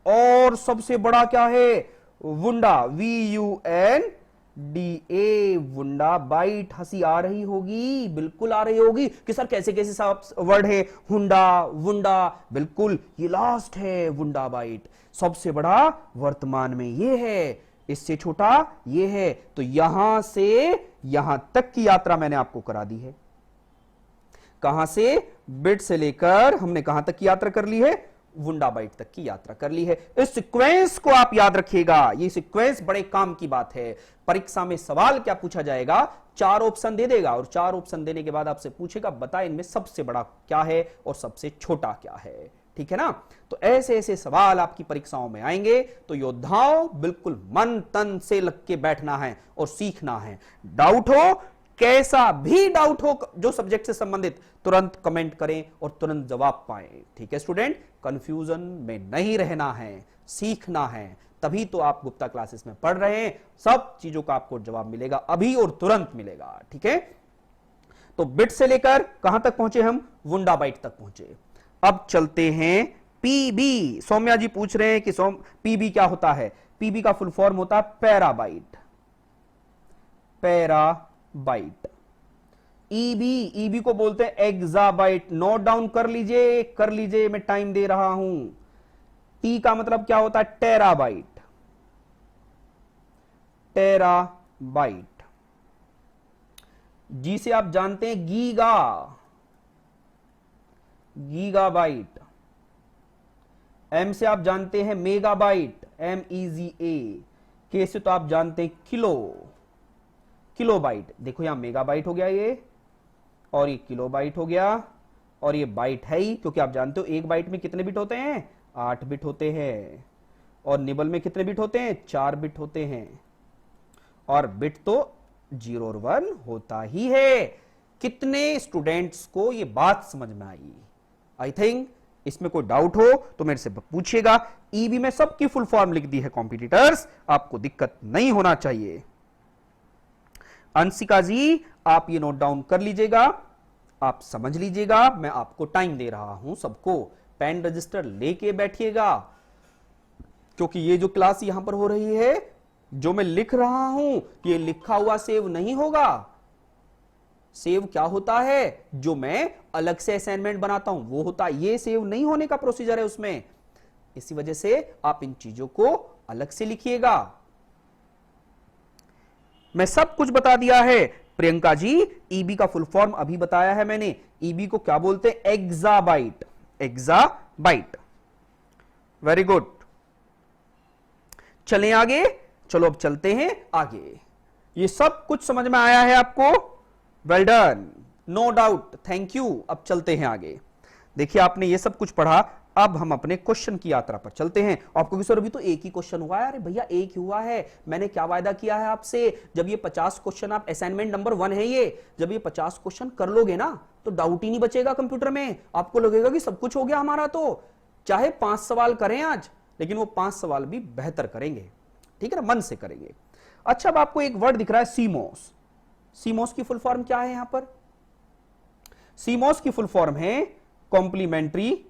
और सबसे बड़ा क्या है, वुंडा, VUNDA, वुंडा बाइट। हंसी आ रही होगी, बिल्कुल आ रही होगी कि सर कैसे कैसे सब वर्ड है, हुंडा, वुंडा, बिल्कुल ये लास्ट है वुंडा बाइट। सबसे बड़ा वर्तमान में ये है, इससे छोटा ये है। तो यहां से यहां तक की यात्रा मैंने आपको करा दी है। कहां से, बिट से लेकर हमने कहां तक की यात्रा कर ली है, वुंडा बाइट तक की यात्रा कर ली है। इस सीक्वेंस को आप याद रखिएगा, ये सीक्वेंस बड़े काम की बात है। परीक्षा में सवाल क्या पूछा जाएगा, 4 ऑप्शन दे देगा, और 4 ऑप्शन देने के बाद आपसे पूछेगा बता इनमें सबसे बड़ा क्या है और सबसे छोटा क्या है। ठीक है ना। तो ऐसे ऐसे सवाल आपकी परीक्षाओं में आएंगे, तो योद्धाओं बिल्कुल मन तन से लग के बैठना है और सीखना है। डाउट हो, कैसा भी डाउट हो जो सब्जेक्ट से संबंधित, तुरंत कमेंट करें और तुरंत जवाब पाएं। ठीक है स्टूडेंट, कंफ्यूजन में नहीं रहना है, सीखना है, तभी तो आप गुप्ता क्लासेस में पढ़ रहे हैं। सब चीजों का आपको जवाब मिलेगा अभी और तुरंत मिलेगा। ठीक है, तो बिट से लेकर कहां तक पहुंचे हम, वुंडा बाइट तक पहुंचे। अब चलते हैं पीबी। सौम्या जी पूछ रहे हैं कि पीबी क्या होता है। पीबी का फुल फॉर्म होता है पैराबाइट, पैराबाइट। ईबी को बोलते हैं एक्साबाइट। नोट डाउन कर लीजिए, मैं टाइम दे रहा हूं। टी का मतलब क्या होता है, टेराबाइट, टेराबाइट। जी से आप जानते हैं गीगाबाइट। एम से आप जानते हैं मेगाबाइट, MEGA। के से तो आप जानते हैं किलोबाइट। देखो यहां मेगाबाइट हो गया ये, और ये किलोबाइट हो गया, और ये बाइट है ही, क्योंकि आप जानते हो एक बाइट में कितने बिट होते हैं, 8 बिट होते हैं, और निबल में कितने बिट होते हैं, 4 बिट होते हैं, और बिट तो 0 और 1 होता ही है। कितने स्टूडेंट्स को ये बात समझ में आई? आई थिंक इसमें कोई डाउट हो तो मेरे से पूछिएगा। ईबी में सबकी फुल फॉर्म लिख दी है कॉम्पिटिटर्स, आपको दिक्कत नहीं होना चाहिए। अंशिका जी आप ये नोट डाउन कर लीजिएगा, आप समझ लीजिएगा, मैं आपको टाइम दे रहा हूं। सबको पेन रजिस्टर लेके बैठिएगा, क्योंकि ये जो क्लास यहां पर हो रही है, जो मैं लिख रहा हूं, ये लिखा हुआ सेव नहीं होगा। सेव क्या होता है, जो मैं अलग से असाइनमेंट बनाता हूं वो होता है। ये सेव नहीं होने का प्रोसीजर है उसमें, इसी वजह से आप इन चीजों को अलग से लिखिएगा। मैं सब कुछ बता दिया है। प्रियंका जी ईबी का फुल फॉर्म अभी बताया है मैंने। ईबी को क्या बोलते हैं, एक्साबाइट, एक्साबाइट। वेरी गुड, चलें आगे। चलो अब चलते हैं आगे। ये सब कुछ समझ में आया है आपको? Well done, no doubt, thank you. अब चलते हैं आगे। देखिए आपने ये सब कुछ पढ़ा, अब हम अपने क्वेश्चन की यात्रा पर चलते हैं। आपको सर अभी तो एक ही क्वेश्चन हुआ है। अरे भैया एक ही हुआ है, मैंने क्या वायदा किया है आपसे, जब ये 50 क्वेश्चन, आप असाइनमेंट नंबर 1 है ये, जब ये 50 क्वेश्चन कर लोगे ना तो डाउट ही नहीं बचेगा कंप्यूटर में। आपको लगेगा कि सब कुछ हो गया हमारा। तो चाहे 5 सवाल करें आज, लेकिन वो 5 सवाल भी बेहतर करेंगे। ठीक है ना, मन से करेंगे। अच्छा, अब आपको एक वर्ड दिख रहा है सीमोस। सीमोस की फुल फॉर्म क्या है यहां पर? सीमोस की फुल फॉर्म है कॉम्प्लीमेंट्री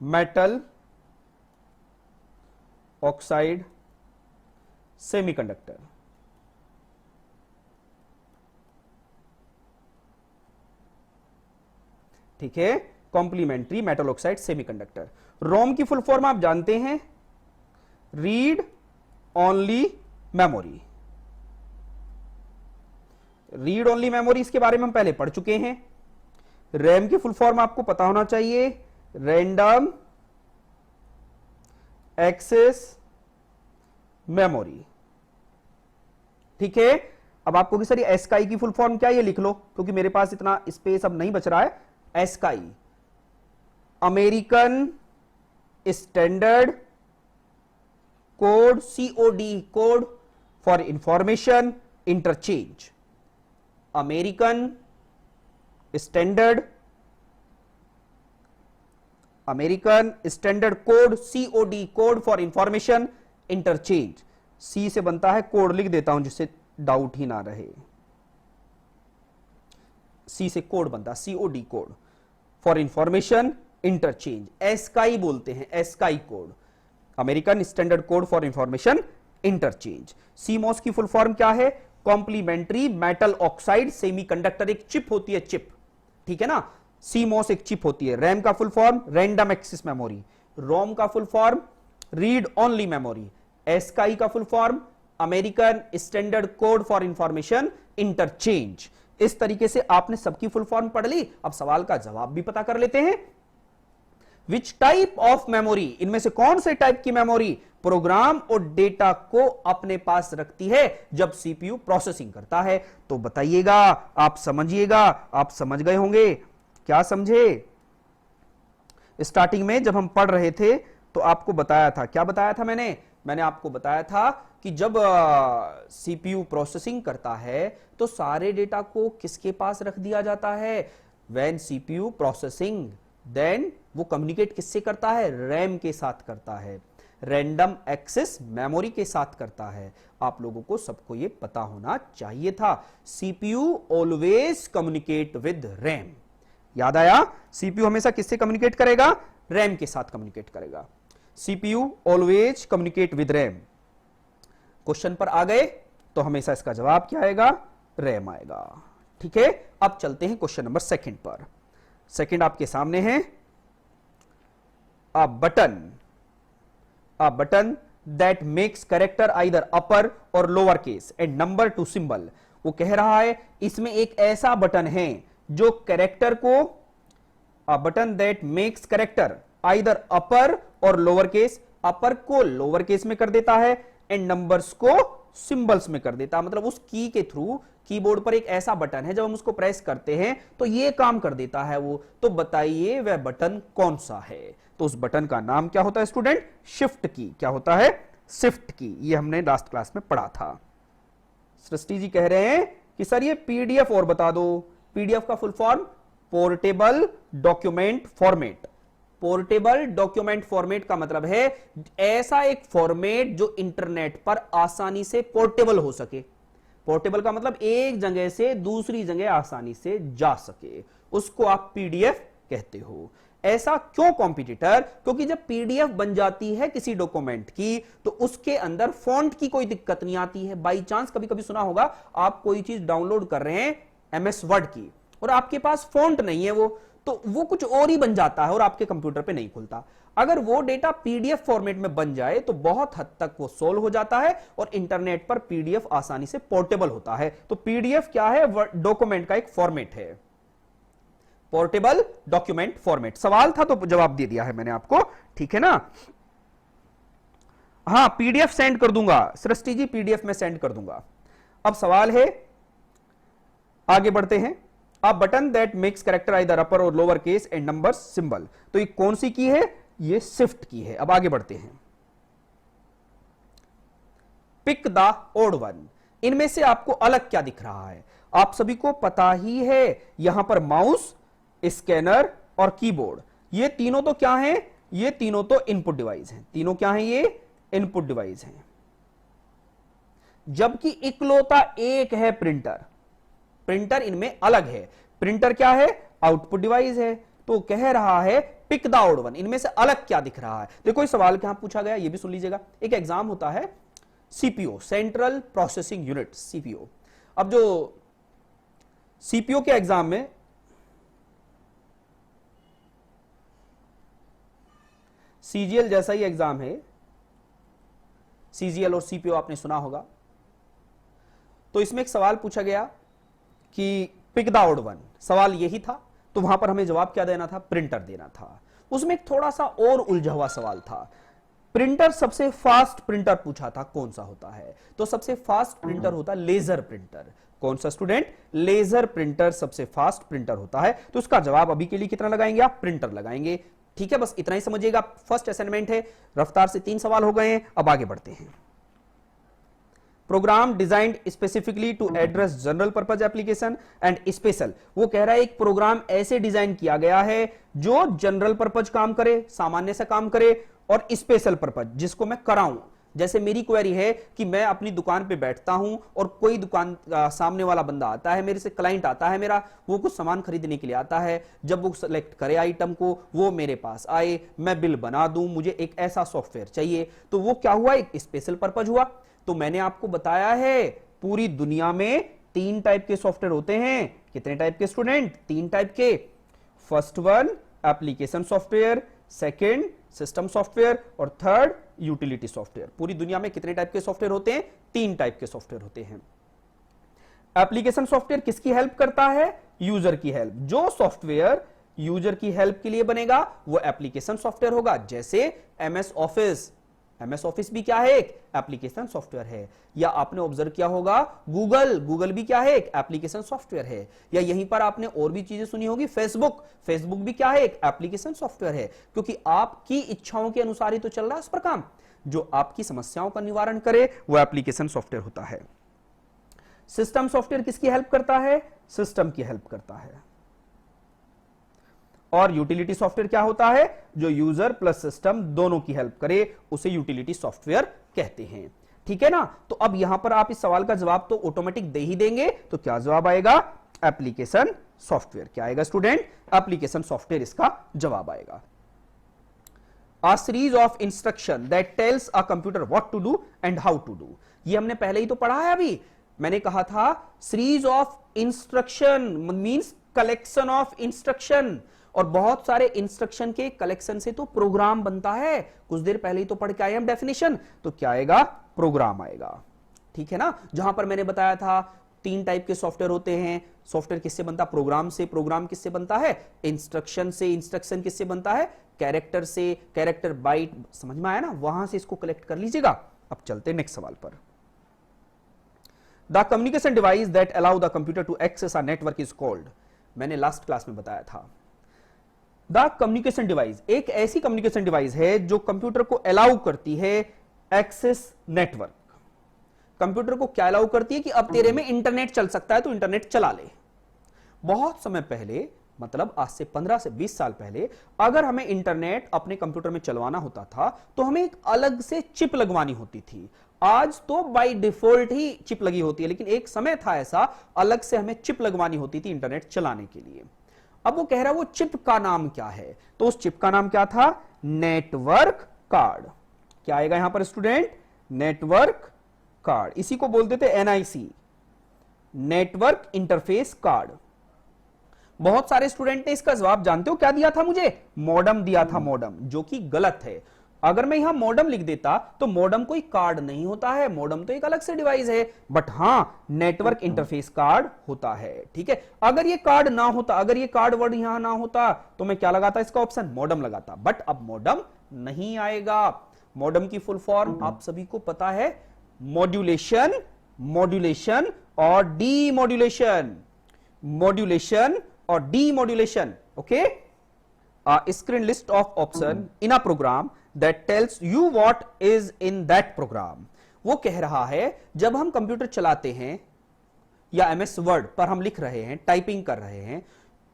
मेटल ऑक्साइड सेमीकंडक्टर। ठीक है, कॉम्प्लीमेंट्री मेटल ऑक्साइड सेमीकंडक्टर। रोम की फुल फॉर्म आप जानते हैं, read only memory. Read only memory, इसके बारे में हम पहले पढ़ चुके हैं। रैम की फुल फॉर्म आपको पता होना चाहिए, रैंडम एक्सेस मेमोरी। ठीक है, अब आपको कि सर ये एसकाई की फुल फॉर्म क्या, ये लिख लो, क्योंकि मेरे पास इतना स्पेस अब नहीं बच रहा है। ASCII, American standard code, COD, code for information interchange. American standard code, COD, code for information interchange. C से बनता है कोड, लिख देता हूं जिससे डाउट ही ना रहे। सी से कोड बनता, COD, code for information interchange. ASCII बोलते हैं, ASCII code, American standard code for information interchange. CMOS की फुल फॉर्म क्या है, कॉम्प्लीमेंट्री मेटल ऑक्साइड सेमीकंडक्टर। एक चिप होती है, चिप, ठीक है ना। सीमॉस एक चिप होती है। रैम का full form random access memory. ROM का full form read only memory. ASCII का full form American standard code for information interchange. इस तरीके से आपने सबकी फुल फॉर्म पढ़ ली। अब सवाल का जवाब भी पता कर लेते हैं। विच टाइप ऑफ मेमोरी, इनमें से कौन से टाइप की मेमोरी प्रोग्राम और डेटा को अपने पास रखती है जब सीपीयू प्रोसेसिंग करता है? तो बताइएगा, आप समझिएगा। आप समझ गए होंगे, क्या समझे? स्टार्टिंग में जब हम पढ़ रहे थे तो आपको बताया था, क्या बताया था मैंने आपको बताया था कि जब सीपीयू प्रोसेसिंग करता है तो सारे डेटा को किसके पास रख दिया जाता है? व्हेन सीपीयू प्रोसेसिंग, देन वो कम्युनिकेट किससे करता है? रैम के साथ करता है, रैंडम एक्सेस मेमोरी के साथ करता है। आप लोगों को सबको ये पता होना चाहिए था। CPU always communicate with RAM. याद आया? सीपीयू हमेशा किससे कम्युनिकेट करेगा? रैम के साथ कम्युनिकेट करेगा। CPU always communicate with RAM. Question पर आ गए तो हमेशा इसका जवाब क्या आएगा? रैम आएगा। ठीक है, अब चलते हैं क्वेश्चन नंबर सेकंड पर। सेकंड आपके सामने है, a button that makes character either upper और lower case and number to symbol. वो कह रहा है इसमें एक ऐसा बटन है जो कैरेक्टर को, a button that makes character either upper और लोअर केस, अपर को लोअर केस में कर देता है एंड नंबर्स को सिंबल्स में कर देता है। मतलब उस की के थ्रू, कीबोर्ड पर एक ऐसा बटन है जब हम उसको प्रेस करते हैं तो ये काम कर देता है वो। तो बताइए वह बटन कौन सा है? तो उस बटन का नाम क्या होता है स्टूडेंट? शिफ्ट की। क्या होता है? शिफ्ट की। ये हमने लास्ट क्लास में पढ़ा था। सृष्टि जी कह रहे हैं कि सर ये पीडीएफ और बता दो। पीडीएफ का full form portable document format. Portable document format का मतलब है ऐसा एक फॉर्मेट जो इंटरनेट पर आसानी से पोर्टेबल हो सके। पोर्टेबल का मतलब एक जगह से दूसरी जगह आसानी से जा सके, उसको आप पीडीएफ कहते हो। ऐसा क्यों कॉम्पिटिटर? क्योंकि जब पीडीएफ बन जाती है किसी डॉक्यूमेंट की तो उसके अंदर फॉन्ट की कोई दिक्कत नहीं आती है। बाई चांस कभी कभी सुना होगा, आप कोई चीज डाउनलोड कर रहे हैं एमएस वर्ड की और आपके पास फॉन्ट नहीं है, वो कुछ और ही बन जाता है और आपके कंप्यूटर पे नहीं खुलता। अगर वो डेटा पीडीएफ फॉर्मेट में बन जाए तो बहुत हद तक वो सोल्व हो जाता है और इंटरनेट पर पीडीएफ आसानी से पोर्टेबल होता है। तो पीडीएफ क्या है? डॉक्यूमेंट का एक फॉर्मेट है, पोर्टेबल डॉक्यूमेंट फॉर्मेट। सवाल था तो जवाब दे दिया है मैंने आपको, ठीक है ना? हां, पीडीएफ सेंड कर दूंगा सृष्टि जी, पीडीएफ में सेंड कर दूंगा। अब सवाल है, आगे बढ़ते हैं। A button that makes character either upper और lower case and number symbol. तो ये कौन सी की है? ये शिफ्ट की है। अब आगे बढ़ते हैं। Pick the odd one. इनमें से आपको अलग क्या दिख रहा है? आप सभी को पता ही है, यहां पर माउस, स्कैनर और कीबोर्ड, ये तीनों तो क्या हैं? ये तीनों तो इनपुट डिवाइस हैं। तीनों क्या हैं? ये इनपुट डिवाइस हैं। जबकि इकलौता एक है प्रिंटर। प्रिंटर इनमें अलग है। प्रिंटर क्या है? आउटपुट डिवाइस है। तो कह रहा है पिक द ऑड वन, इनमें से अलग क्या दिख रहा है? देखो इस सवाल क्या पूछा गया, ये भी सुन लीजिएगा। एक एग्जाम होता है CPO, central processing unit, CPO. अब जो सीपीओ के एग्जाम में सीजीएल जैसा ही एग्जाम है, सीजीएल और सीपीओ आपने सुना होगा। तो इसमें एक सवाल पूछा गया कि पिक द ऑड वन, सवाल यही था। तो वहां पर हमें जवाब क्या देना था? प्रिंटर देना था। उसमें एक थोड़ा सा और उलझा हुआ सवाल था। प्रिंटर, सबसे फास्ट प्रिंटर पूछा था, कौन सा होता है? तो सबसे फास्ट प्रिंटर होता है लेजर प्रिंटर। कौन सा स्टूडेंट? लेजर प्रिंटर सबसे फास्ट प्रिंटर होता है। तो उसका जवाब अभी के लिए कितना लगाएंगे आप? प्रिंटर लगाएंगे। ठीक है, बस इतना ही समझिएगा। फर्स्ट असाइनमेंट है, रफ्तार से 3 सवाल हो गए हैं। अब आगे बढ़ते हैं। Program designed specifically to address general purpose application and special. वो कह रहा है एक प्रोग्राम ऐसे डिजाइन किया गया है जो जनरल पर्पज काम करे, सामान्य से काम करे, और स्पेशल पर्पज जिसको मैं कराऊं। जैसे मेरी क्वेरी है कि मैं अपनी दुकान पे बैठता हूं और कोई दुकान सामने वाला बंदा आता है, मेरे से क्लाइंट आता है मेरा, वो कुछ सामान खरीदने के लिए आता है। जब वो सेलेक्ट करे आइटम को, वो मेरे पास आए, मैं बिल बना दूं, मुझे एक ऐसा सॉफ्टवेयर चाहिए। तो वो क्या हुआ? एक स्पेशल पर्पज हुआ। तो मैंने आपको बताया है पूरी दुनिया में 3 टाइप के सॉफ्टवेयर होते हैं। कितने टाइप के स्टूडेंट? 3 टाइप के। First one application software, second system software, और थर्ड यूटिलिटी सॉफ्टवेयर। पूरी दुनिया में कितने टाइप के सॉफ्टवेयर होते हैं? 3 टाइप के सॉफ्टवेयर होते हैं। एप्लीकेशन सॉफ्टवेयर किसकी हेल्प करता है? यूजर की हेल्प। जो सॉफ्टवेयर यूजर की हेल्प के लिए बनेगा वो एप्लीकेशन सॉफ्टवेयर होगा। जैसे एमएस ऑफिस, एमएस ऑफिस भी क्या है? एक एप्लीकेशन सॉफ्टवेयर है। या आपने ऑब्जर्व किया होगा गूगल, गूगल भी क्या है? एक एप्लीकेशन सॉफ्टवेयर है। या यहीं पर आपने और भी चीजें सुनी होगी, फेसबुक, फेसबुक भी क्या है? एक एप्लीकेशन सॉफ्टवेयर है। क्योंकि आपकी इच्छाओं के अनुसार ही तो चल रहा है उस पर काम। जो आपकी समस्याओं का निवारण करे वो एप्लीकेशन सॉफ्टवेयर होता है। सिस्टम सॉफ्टवेयर किसकी हेल्प करता है? सिस्टम की हेल्प करता है। और यूटिलिटी सॉफ्टवेयर क्या होता है? जो यूजर प्लस सिस्टम दोनों की हेल्प करे, उसे यूटिलिटी सॉफ्टवेयर कहते हैं। ठीक है ना? तो अब यहां पर आप इस सवाल का जवाब तो ऑटोमेटिक दे ही देंगे। तो क्या जवाब आएगा? Application software. क्या आएगा स्टूडेंट? एप्लीकेशन सॉफ्टवेयर इसका जवाब आएगा। A series of instruction that tells a computer what to do and how to do। ये हमने पहले ही तो पढ़ा है। अभी मैंने कहा था series of instruction means collection of instruction, और बहुत सारे इंस्ट्रक्शन के कलेक्शन से तो प्रोग्राम बनता है। कुछ देर पहले ही तो पढ़ के आए हम डेफिनेशन। तो क्या आएगा? प्रोग्राम आएगा। ठीक है ना? जहां पर मैंने बताया था 3 टाइप के सॉफ्टवेयर होते हैं। सॉफ्टवेयर किससे बनता? प्रोग्राम से। प्रोग्राम किससे बनता है? इंस्ट्रक्शन से। इंस्ट्रक्शन किससे बनता है? कैरेक्टर से। कैरेक्टर बाइट, समझ में आया ना? वहां से इसको कलेक्ट कर लीजिएगा। अब चलते नेक्स्ट सवाल पर। The communication device that allow the computer to access a network is called. मैंने लास्ट क्लास में बताया था द कम्युनिकेशन डिवाइस एक ऐसी कम्युनिकेशन डिवाइस है जो कंप्यूटर को अलाउ करती है एक्सेस नेटवर्क। कंप्यूटर को क्या अलाउ करती है कि अब तेरे में इंटरनेट चल सकता है तो इंटरनेट चला ले। बहुत समय पहले, मतलब आज से 15 से 20 साल पहले, अगर हमें इंटरनेट अपने कंप्यूटर में चलवाना होता था तो हमें एक अलग से चिप लगवानी होती थी। आज तो बाय डिफॉल्ट ही चिप लगी होती है, लेकिन एक समय था ऐसा अलग से हमें चिप लगवानी होती थी इंटरनेट चलाने के लिए। अब वो कह रहा है वो चिप का नाम क्या है? तो उस चिप का नाम क्या था? Network card. क्या आएगा यहां पर स्टूडेंट? Network card. इसी को बोलते थे एनआईसी, नेटवर्क इंटरफेस कार्ड। बहुत सारे स्टूडेंट ने इसका जवाब जानते हो क्या दिया था मुझे? मॉडम दिया था, मॉडम, जो कि गलत है। अगर मैं यहां मॉडम लिख देता तो मॉडम कोई कार्ड नहीं होता है, मॉडम तो एक अलग से डिवाइस है। बट हां, नेटवर्क इंटरफेस कार्ड होता है। ठीक है, अगर ये कार्ड ना होता, अगर ये कार्ड वर्ड यहां ना होता तो मैं क्या लगाता? इसका ऑप्शन मॉडम लगाता। बट अब मॉडम नहीं आएगा। मॉडम की फुल फॉर्म आप सभी को पता है, मॉड्यूलेशन, मॉड्यूलेशन और डीमॉड्यूलेशन, मॉड्यूलेशन और demodulation. Okay, screen list of option in a program that tells you what is in that program। वो कह रहा है जब हम कंप्यूटर चलाते हैं या एमएस वर्ड पर हम लिख रहे हैं, टाइपिंग कर रहे हैं,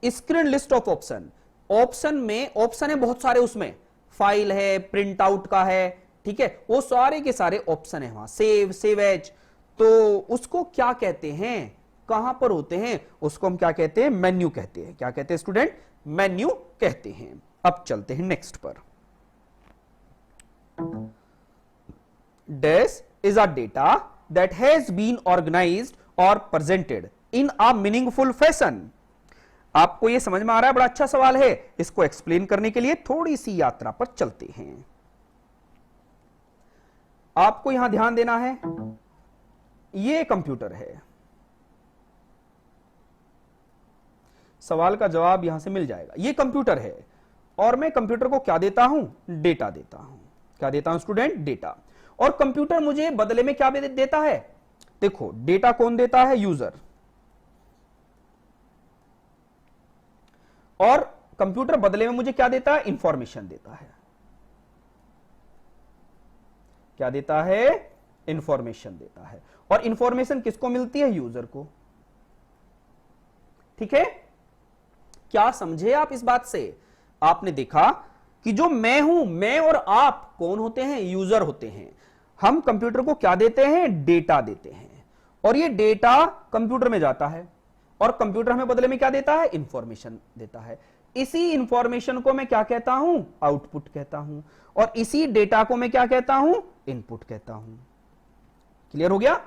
screen list of option, option में ऑप्शन है बहुत सारे, उसमें फाइल है, प्रिंट आउट का है, ठीक है, वो सारे के सारे ऑप्शन है वहां, सेव, सेव एज, तो उसको क्या कहते हैं? कहां पर होते हैं उसको हम क्या कहते हैं, मेन्यू कहते हैं। क्या कहते हैं स्टूडेंट, मेन्यू कहते हैं। अब चलते हैं नेक्स्ट पर। This is a data that has been organized or presented in a meaningful fashion। आपको यह समझ में आ रहा है, बड़ा अच्छा सवाल है। इसको एक्सप्लेन करने के लिए थोड़ी सी यात्रा पर चलते हैं। आपको यहां ध्यान देना है, यह कंप्यूटर है। सवाल का जवाब यहां से मिल जाएगा। यह कंप्यूटर है और मैं कंप्यूटर को क्या देता हूं, डेटा देता हूं। क्या देता हूं स्टूडेंट, डेटा। और कंप्यूटर मुझे बदले में क्या देता है, देखो डेटा कौन देता है, यूजर। और कंप्यूटर बदले में मुझे क्या देता है, इंफॉर्मेशन देता है। क्या देता है, इंफॉर्मेशन देता है। और इंफॉर्मेशन किसको मिलती है, यूजर को। ठीक है, क्या समझे आप इस बात से। आपने देखा कि जो मैं हूं, मैं और आप कौन होते हैं, यूजर होते हैं। हम कंप्यूटर को क्या देते हैं, डेटा देते हैं। और ये डेटा कंप्यूटर में जाता है और कंप्यूटर हमें बदले में क्या देता है, इंफॉर्मेशन देता है। इसी इंफॉर्मेशन को मैं क्या कहता हूं, आउटपुट कहता हूं। और इसी डेटा को मैं क्या कहता हूं, इनपुट कहता हूं। क्लियर हो गया।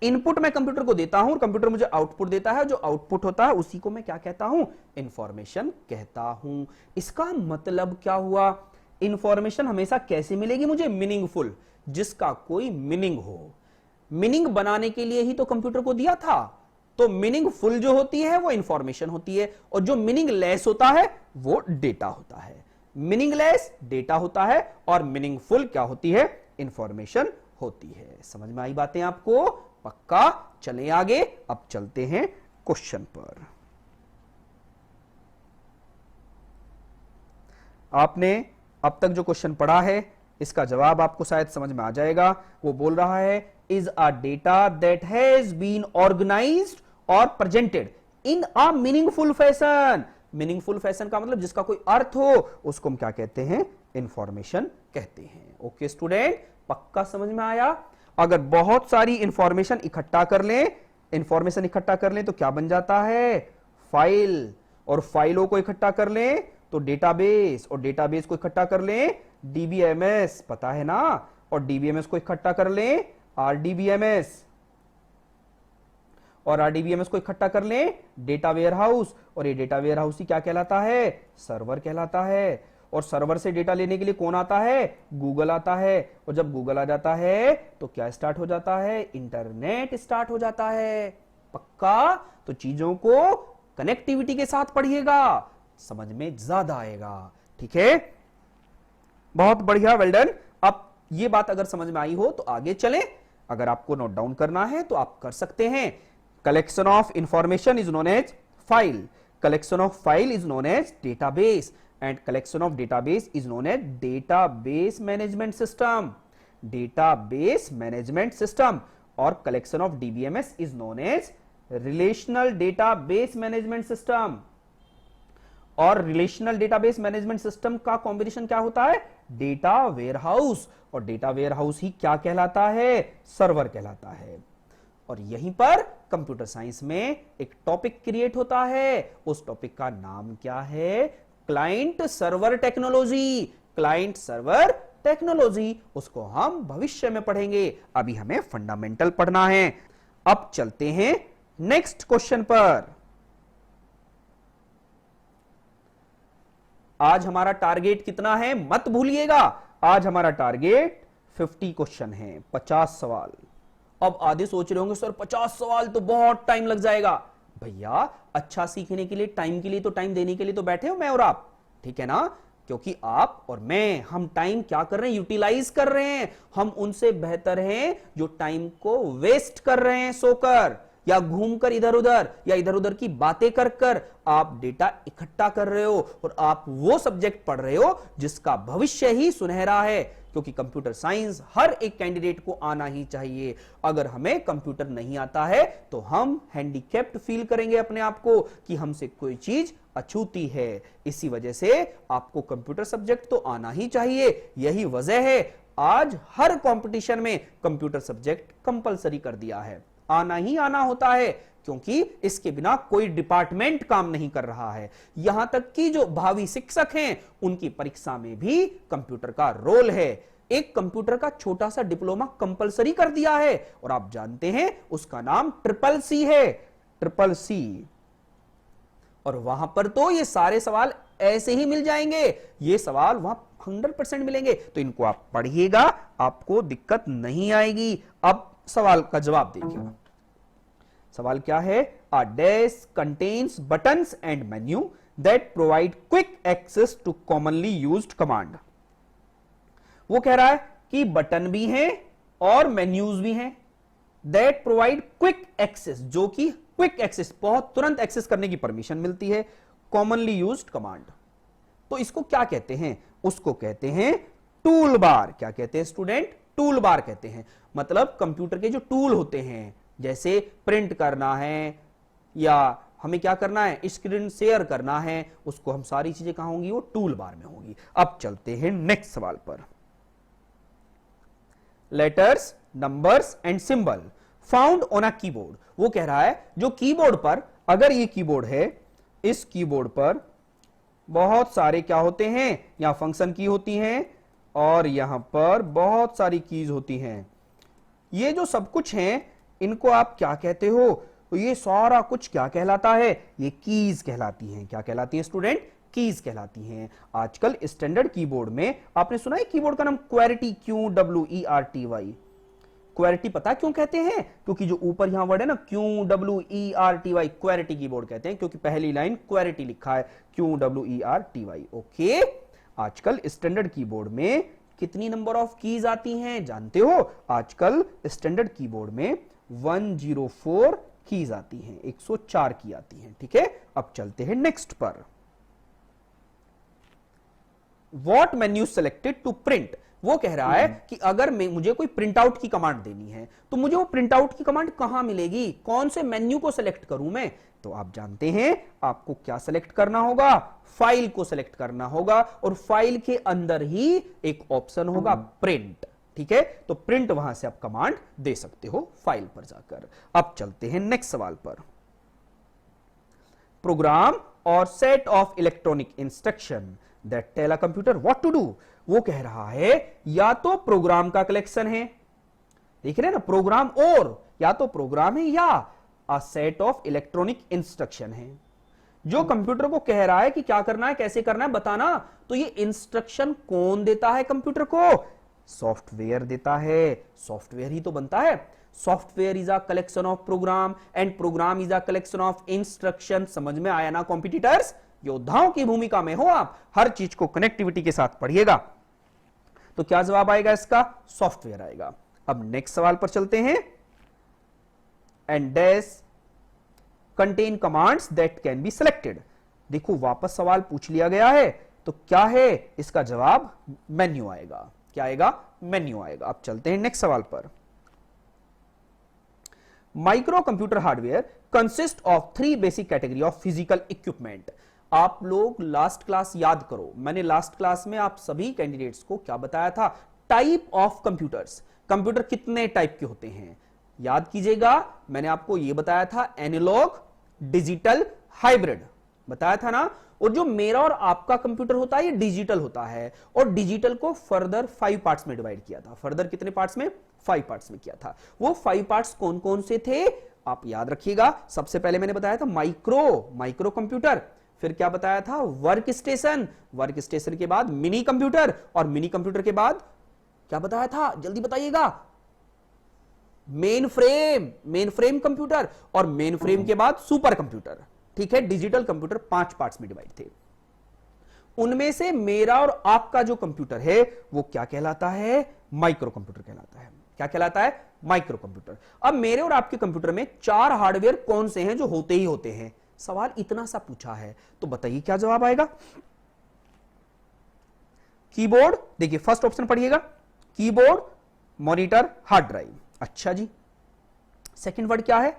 इनपुट मैं कंप्यूटर को देता हूं और कंप्यूटर मुझे आउटपुट देता है। जो आउटपुट होता है उसी को मैं क्या कहता हूं, इंफॉर्मेशन कहता हूं। इसका मतलब क्या हुआ, इंफॉर्मेशन हमेशा कैसे मिलेगी मुझे, मीनिंगफुल, जिसका कोई मीनिंग हो। मीनिंग बनाने के लिए ही तो कंप्यूटर को दिया था। तो मीनिंगफुल जो होती है वो इंफॉर्मेशन होती है, और जो मीनिंगलेस होता है वो डेटा होता है। मीनिंगलेस डेटा होता है और मीनिंगफुल क्या होती है, इंफॉर्मेशन होती है। समझ में आई बातें आपको, पक्का। चलें आगे, अब चलते हैं क्वेश्चन पर। आपने अब तक जो क्वेश्चन पढ़ा है इसका जवाब आपको शायद समझ में आ जाएगा। वो बोल रहा है, is a data that has been organised और presented in a meaningful fashion. Meaningful fashion का मतलब जिसका कोई अर्थ हो, उसको हम क्या कहते हैं, इंफॉर्मेशन कहते हैं। ओके स्टूडेंट, पक्का समझ में आया। अगर बहुत सारी इंफॉर्मेशन इकट्ठा कर लें तो क्या बन जाता है, फाइल। और फाइलों को इकट्ठा कर लें तो डेटाबेस, और डेटाबेस को इकट्ठा कर लें डीबीएमएस, पता है ना। और डीबीएमएस को इकट्ठा कर लें आरडीबीएमएस, और आरडीबीएमएस को इकट्ठा कर लें डेटा वेयरहाउस। और ये डेटा वेयरहाउस ही क्या कहलाता है, सर्वर कहलाता है। और सर्वर से डेटा लेने के लिए कौन आता है, गूगल आता है। और जब गूगल आ जाता है तो क्या स्टार्ट हो जाता है, इंटरनेट स्टार्ट हो जाता है। पक्का। तो चीजों को कनेक्टिविटी के साथ पढ़िएगा, समझ में ज्यादा आएगा। ठीक है, बहुत बढ़िया, वेल डन। अब ये बात अगर समझ में आई हो तो आगे चलें। अगर आपको नोट डाउन करना है तो आप कर सकते हैं। Collection of information is known as file, collection of file is known as database, and collection of database is known as database management system, database management system। और collection of DBMS is known as relational database management system। और relational database management system का कॉम्बिनेशन क्या होता है, डेटा वेयरहाउस। और डेटा वेयरहाउस ही क्या कहलाता है, सर्वर कहलाता है। और यहीं पर कंप्यूटर साइंस में एक टॉपिक क्रिएट होता है। उस टॉपिक का नाम क्या है, client server technology. Client server technology, उसको हम भविष्य में पढ़ेंगे, अभी हमें फंडामेंटल पढ़ना है। अब चलते हैं नेक्स्ट क्वेश्चन पर। आज हमारा टारगेट कितना है, मत भूलिएगा। आज हमारा टारगेट 50 क्वेश्चन है, 50 सवाल। अब आधे सोच रहे होंगे सर 50 सवाल तो बहुत टाइम लग जाएगा। भैया अच्छा सीखने के लिए, टाइम के लिए तो, टाइम देने के लिए तो बैठे हो मैं और आप, ठीक है ना। क्योंकि आप और मैं, हम टाइम क्या कर रहे हैं, यूटिलाइज कर रहे हैं। हम उनसे बेहतर हैं जो टाइम को वेस्ट कर रहे हैं सोकर या घूमकर इधर उधर, या इधर उधर की बातें कर कर आप डेटा इकट्ठा कर रहे हो। और आप वो सब्जेक्ट पढ़ रहे हो जिसका भविष्य ही सुनहरा है। क्योंकि कंप्यूटर साइंस हर एक कैंडिडेट को आना ही चाहिए। अगर हमें कंप्यूटर नहीं आता है तो हम हैंडीकैप्ड फील करेंगे अपने आप को कि हमसे कोई चीज अछूती है। इसी वजह से आपको कंप्यूटर सब्जेक्ट तो आना ही चाहिए। यही वजह है आज हर कंपटीशन में कंप्यूटर सब्जेक्ट कंपलसरी कर दिया है। आना ही आना होता है, क्योंकि इसके बिना कोई डिपार्टमेंट काम नहीं कर रहा है। यहां तक कि जो भावी शिक्षक हैं उनकी परीक्षा में भी कंप्यूटर का रोल है। एक कंप्यूटर का छोटा सा डिप्लोमा कंपलसरी कर दिया है और आप जानते हैं उसका नाम ट्रिपल सी है, ट्रिपल सी। और वहां पर तो ये सारे सवाल ऐसे ही मिल जाएंगे, ये सवाल वहां 100% मिलेंगे, तो इनको आप पढ़िएगा, आपको दिक्कत नहीं आएगी। अब सवाल का जवाब देखिए। सवाल क्या है? A dash contains buttons and menu that provide quick access to commonly used command। वो कह रहा है कि बटन भी हैं और मेन्यूज भी हैं, that provide quick access, जो कि क्विक एक्सेस, बहुत तुरंत एक्सेस करने की परमिशन मिलती है, कॉमनली यूज्ड कमांड। तो इसको क्या कहते हैं? उसको कहते हैं टूल बार। क्या कहते हैं स्टूडेंट? टूल बार कहते हैं। मतलब कंप्यूटर के जो टूल होते हैं, जैसे प्रिंट करना है या हमें क्या करना है, स्क्रीन शेयर करना है, उसको हम सारी चीजें कहां होंगी? वो टूल बार में होंगी। अब चलते हैं नेक्स्ट सवाल पर। Letters, numbers and symbol found on a keyboard. वो कह रहा है जो कीबोर्ड पर, अगर ये कीबोर्ड है, इस कीबोर्ड पर बहुत सारे क्या होते हैं? यहां फंक्शन की होती हैं और यहां पर बहुत सारी कीज होती हैं। ये जो सब कुछ है इनको आप क्या कहते हो? तो ये सारा कुछ क्या कहलाता है? ये कीज कहलाती हैं। क्या कहलाती है स्टूडेंट? कीज कहलाती हैं। आजकल स्टैंडर्ड कीबोर्ड में आपने सुना है कीबोर्ड का नाम क्वेरिटी, QWERTY। क्वेरिटी पता क्यों कहते हैं? क्योंकि जो ऊपर यहां वर्ड है ना QWERTY, क्वेरिटी कीबोर्ड कहते हैं, क्योंकि पहली लाइन क्वेरिटी लिखा है, QWERTY। ओके, आजकल स्टैंडर्ड कीबोर्ड में कितनी नंबर ऑफ कीज आती हैं जानते हो? आजकल स्टैंडर्ड कीबोर्ड में 104 कीज आती हैं, 104 की आती हैं। ठीक है, अब चलते हैं नेक्स्ट पर। What menu selected to print? वो कह रहा है कि अगर मुझे कोई प्रिंट आउट की कमांड देनी है तो मुझे वो प्रिंट आउट की कमांड कहां मिलेगी? कौन से मेन्यू को सेलेक्ट करूं मैं? तो आप जानते हैं आपको क्या सेलेक्ट करना होगा? फाइल को सेलेक्ट करना होगा, और फाइल के अंदर ही एक ऑप्शन होगा प्रिंट। ठीक है, तो प्रिंट वहां से आप कमांड दे सकते हो फाइल पर जाकर। अब चलते हैं नेक्स्ट सवाल पर। प्रोग्राम और set of electronic instruction that tell a computer what to do. वो कह रहा है या तो प्रोग्राम का कलेक्शन है, देख रहे हैं ना, प्रोग्राम, और या तो प्रोग्राम है या a set of electronic instruction है, जो कंप्यूटर को कह रहा है कि क्या करना है, कैसे करना है, बताना। तो ये इंस्ट्रक्शन कौन देता है कंप्यूटर को? सॉफ्टवेयर देता है। सॉफ्टवेयर ही तो बनता है। Software is a collection of program and program is a collection of instruction. समझ में आया ना कॉम्पिटिटर्स? योद्धाओं की भूमिका में हो आप, हर चीज को कनेक्टिविटी के साथ पढ़िएगा। तो क्या जवाब आएगा इसका? सॉफ्टवेयर आएगा। अब नेक्स्ट सवाल पर चलते हैं। And dash contain commands that can be selected. देखो वापस सवाल पूछ लिया गया है, तो क्या है इसका जवाब? मेन्यू आएगा। क्या आएगा? मेन्यू आएगा। अब चलते हैं नेक्स्ट सवाल पर। Micro computer hardware consist of 3 basic category of physical equipment. आप लोग लास्ट क्लास याद करो, मैंने लास्ट क्लास में आप सभी कैंडिडेट्स को क्या बताया था? Type of computers. कंप्यूटर कितने टाइप के होते हैं याद कीजिएगा। मैंने आपको यह बताया था एनालॉग, डिजिटल, हाइब्रिड बताया था ना। और जो मेरा और आपका कंप्यूटर होता है ये डिजिटल होता है, और डिजिटल को फर्दर 5 पार्ट्स में डिवाइड किया था। फर्दर कितने पार्ट्स में? 5 पार्ट्स में किया था। वो 5 पार्ट्स कौन कौन से थे आप याद रखिएगा। सबसे पहले मैंने बताया था माइक्रो कंप्यूटर, फिर क्या बताया था? वर्क स्टेशन के बाद मिनी कंप्यूटर, और मिनी कंप्यूटर के बाद क्या बताया था? जल्दी बताइएगा। मेन फ्रेम कंप्यूटर, और मेन फ्रेम के बाद सुपर कंप्यूटर। ठीक है, डिजिटल कंप्यूटर 5 पार्ट्स में डिवाइड थे। उनमें से मेरा और आपका जो कंप्यूटर है वो क्या कहलाता है? माइक्रो कंप्यूटर कहलाता है। क्या कहलाता है? Micro computer. अब मेरे और आपके कंप्यूटर में 4 हार्डवेयर कौन से हैं जो होते ही होते हैं? सवाल इतना सा पूछा है, तो बताइए क्या जवाब आएगा? कीबोर्ड, देखिए फर्स्ट ऑप्शन पढ़िएगा, कीबोर्ड, मॉनिटर, हार्ड ड्राइव। अच्छा जी, सेकंड वर्ड क्या है?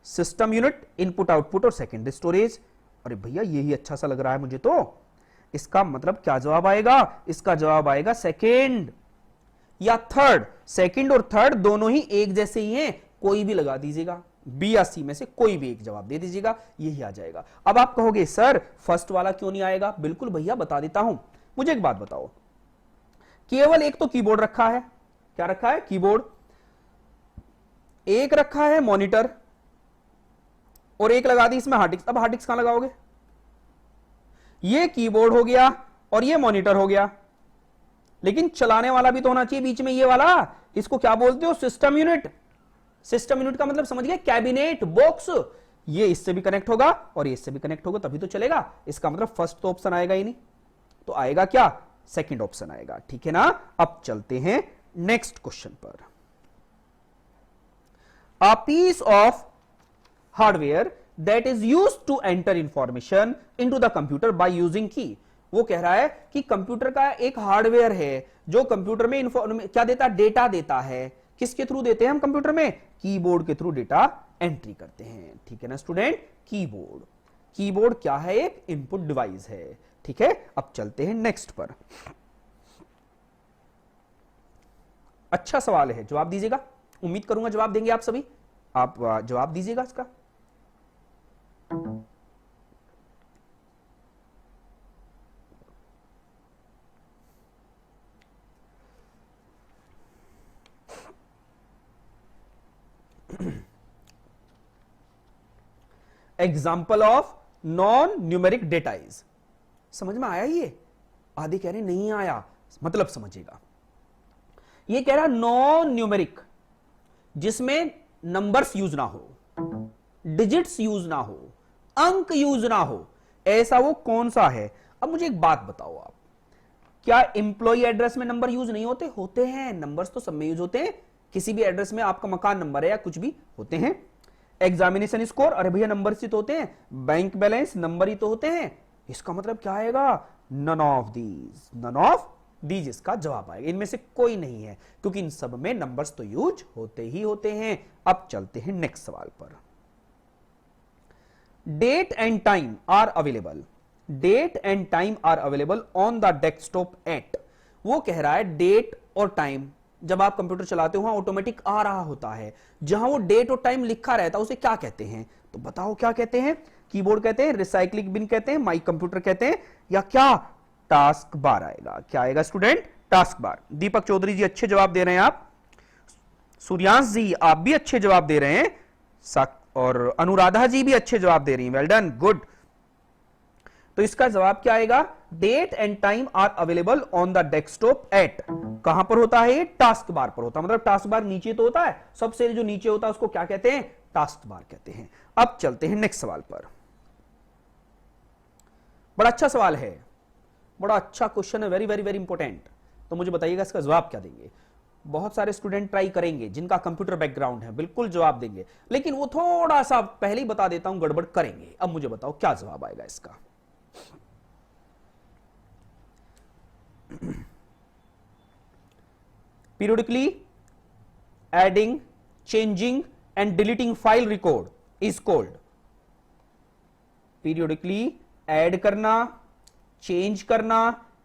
सिस्टम यूनिट, इनपुट आउटपुट और सेकेंडरी स्टोरेज। अरे भैया यही अच्छा सा लग रहा है मुझे तो। इसका मतलब क्या जवाब आएगा? इसका जवाब आएगा सेकेंड या थर्ड। सेकेंड और थर्ड दोनों ही एक जैसे ही हैं, कोई भी लगा दीजिएगा, बी या सी में से कोई भी एक जवाब दे दीजिएगा, यही आ जाएगा। अब आप कहोगे सर फर्स्ट वाला क्यों नहीं आएगा? बिल्कुल भैया बता देता हूं। मुझे एक बात बताओ, केवल एक तो कीबोर्ड रखा है, क्या रखा है? कीबोर्ड। एक रखा है मॉनिटर, और एक लगा दी इसमें हार्ड डिस्क। अब हार्ड डिस्क कहां लगाओगे? ये कीबोर्ड हो गया और ये मॉनिटर हो गया, लेकिन चलाने वाला भी तो होना चाहिए बीच में, ये वाला। इसको क्या बोलते हो? System unit. सिस्टम यूनिट का मतलब समझ गए? Cabinet, box. ये इससे भी कनेक्ट होगा और ये इससे भी कनेक्ट होगा, तभी तो चलेगा। इसका मतलब फर्स्ट तो ऑप्शन आएगा ही नहीं, तो आएगा क्या? सेकंड ऑप्शन आएगा, ठीक है ना। अब चलते हैं नेक्स्ट क्वेश्चन पर। A piece of hardware that is used to enter information into the computer by using key. वो कह रहा है कि कंप्यूटर का एक हार्डवेयर है जो कंप्यूटर में क्या देता है? डेटा देता है। किसके थ्रू देते हैं हम कंप्यूटर में? कीबोर्ड के थ्रू डेटा एंट्री करते हैं, ठीक है ना स्टूडेंट। कीबोर्ड, कीबोर्ड क्या है? एक इनपुट डिवाइस है, ठीक है। अब चलते हैं नेक्स्ट पर। अच्छा सवाल है, जवाब दीजिएगा। उम्मीद करूंगा जवाब देंगे आप सभी। आप जवाब दीजिएगा इसका। Example of non numeric data is. समझ में आया? ये आधे कह रहे नहीं आया, मतलब समझिएगा। ये कह रहा नॉन न्यूमेरिक, जिसमें नंबर्स यूज ना हो, डिजिट्स यूज ना हो, अंक यूज ना हो, ऐसा वो कौन सा है? अब मुझे एक बात बताओ आप, क्या एम्प्लॉय एड्रेस में नंबर यूज नहीं होते? होते हैं। नंबर्स तो सब में यूज होते हैं। किसी भी एड्रेस में आपका मकान नंबर है या कुछ भी होते हैं। एग्जामिनेशन स्कोर, अरे भैया नंबर ही तो होते हैं। बैंक बैलेंस, नंबर ही तो होते हैं। इसका मतलब क्या आएगा? None of these, none of these इसका जवाब आएगा। इनमें से कोई नहीं है, क्योंकि इन सब में नंबर्स तो यूज होते ही होते हैं। अब चलते हैं नेक्स्ट सवाल पर। Date and time are available, date and time are available on the desktop at. वो कह रहा है डेट और टाइम जब आप कंप्यूटर चलाते हो वहां ऑटोमेटिक आ रहा होता है। जहां वो डेट और टाइम लिखा रहता है उसे क्या कहते हैं? तो बताओ क्या कहते हैं? कीबोर्ड कहते हैं, रिसाइक्लिंग बिन कहते हैं, माई कंप्यूटर कहते हैं, या क्या? टास्क बार आएगा। क्या आएगा student? Taskbar. Deepak Chaudhary ji अच्छे जवाब दे रहे हैं आप। सूर्यांश जी आप भी अच्छे जवाब दे रहे हैं, और अनुराधा जी भी अच्छे जवाब दे रही हैं। Well done, good. तो इसका जवाब क्या आएगा? Date and time are available on the desktop at. कहां पर होता है? टास्क बार पर होता है। मतलब टास्क बार नीचे तो होता है, सबसे जो नीचे होता है उसको क्या कहते हैं? टास्क बार कहते हैं। अब चलते हैं नेक्स्ट सवाल पर। बड़ा अच्छा सवाल है, बड़ा अच्छा क्वेश्चन है, वेरी वेरी वेरी इंपॉर्टेंट। तो मुझे बताइएगा इसका जवाब क्या देंगे। बहुत सारे स्टूडेंट ट्राई करेंगे जिनका कंप्यूटर बैकग्राउंड है, बिल्कुल जवाब देंगे, लेकिन वो थोड़ा सा पहले ही बता देता हूं गड़बड़ करेंगे। अब मुझे बताओ क्या जवाब आएगा इसका। periodically adding, changing and deleting file record is called। periodically add करना, चेंज करना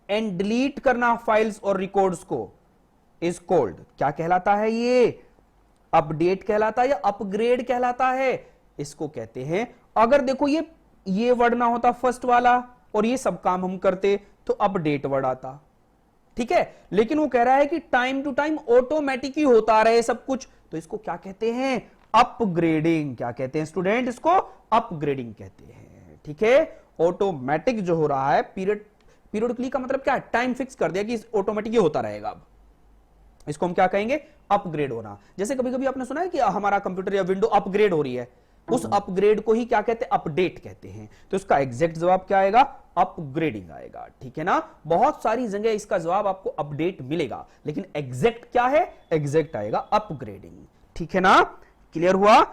एंड डिलीट करना फाइल्स और रिकॉर्ड्स को इज कॉल्ड, क्या कहलाता है? ये अपडेट कहलाता है या अपग्रेड कहलाता है? इसको कहते हैं। अगर देखो ये वर्ड ना होता फर्स्ट वाला और ये सब काम हम करते तो अपडेट वर्ड आता, ठीक है। लेकिन वो कह रहा है कि टाइम टू टाइम ऑटोमेटिक ही होता रहे सब कुछ, तो इसको क्या कहते हैं? अपग्रेडिंग। क्या कहते हैं स्टूडेंट? इसको अपग्रेडिंग कहते हैं, ठीक है। ऑटोमेटिक जो हो रहा है, पीरियडिकली का मतलब क्या है? टाइम फिक्स कर दिया कि ऑटोमेटिक ही होता रहेगा। अब इसको हम क्या कहेंगे? अपग्रेड होना। जैसे कभी कभी आपने सुना है कि हमारा कंप्यूटर या विंडो अपग्रेड हो रही है, उस अपग्रेड को ही क्या कहते हैं? अपडेट कहते हैं। तो इसका एग्जैक्ट जवाब क्या आएगा? अपग्रेडिंग आएगा, ठीक है ना। बहुत सारी जगह इसका जवाब आपको अपडेट मिलेगा, लेकिन एग्जैक्ट क्या है? एग्जैक्ट आएगा अपग्रेडिंग, ठीक है ना। क्लियर हुआ?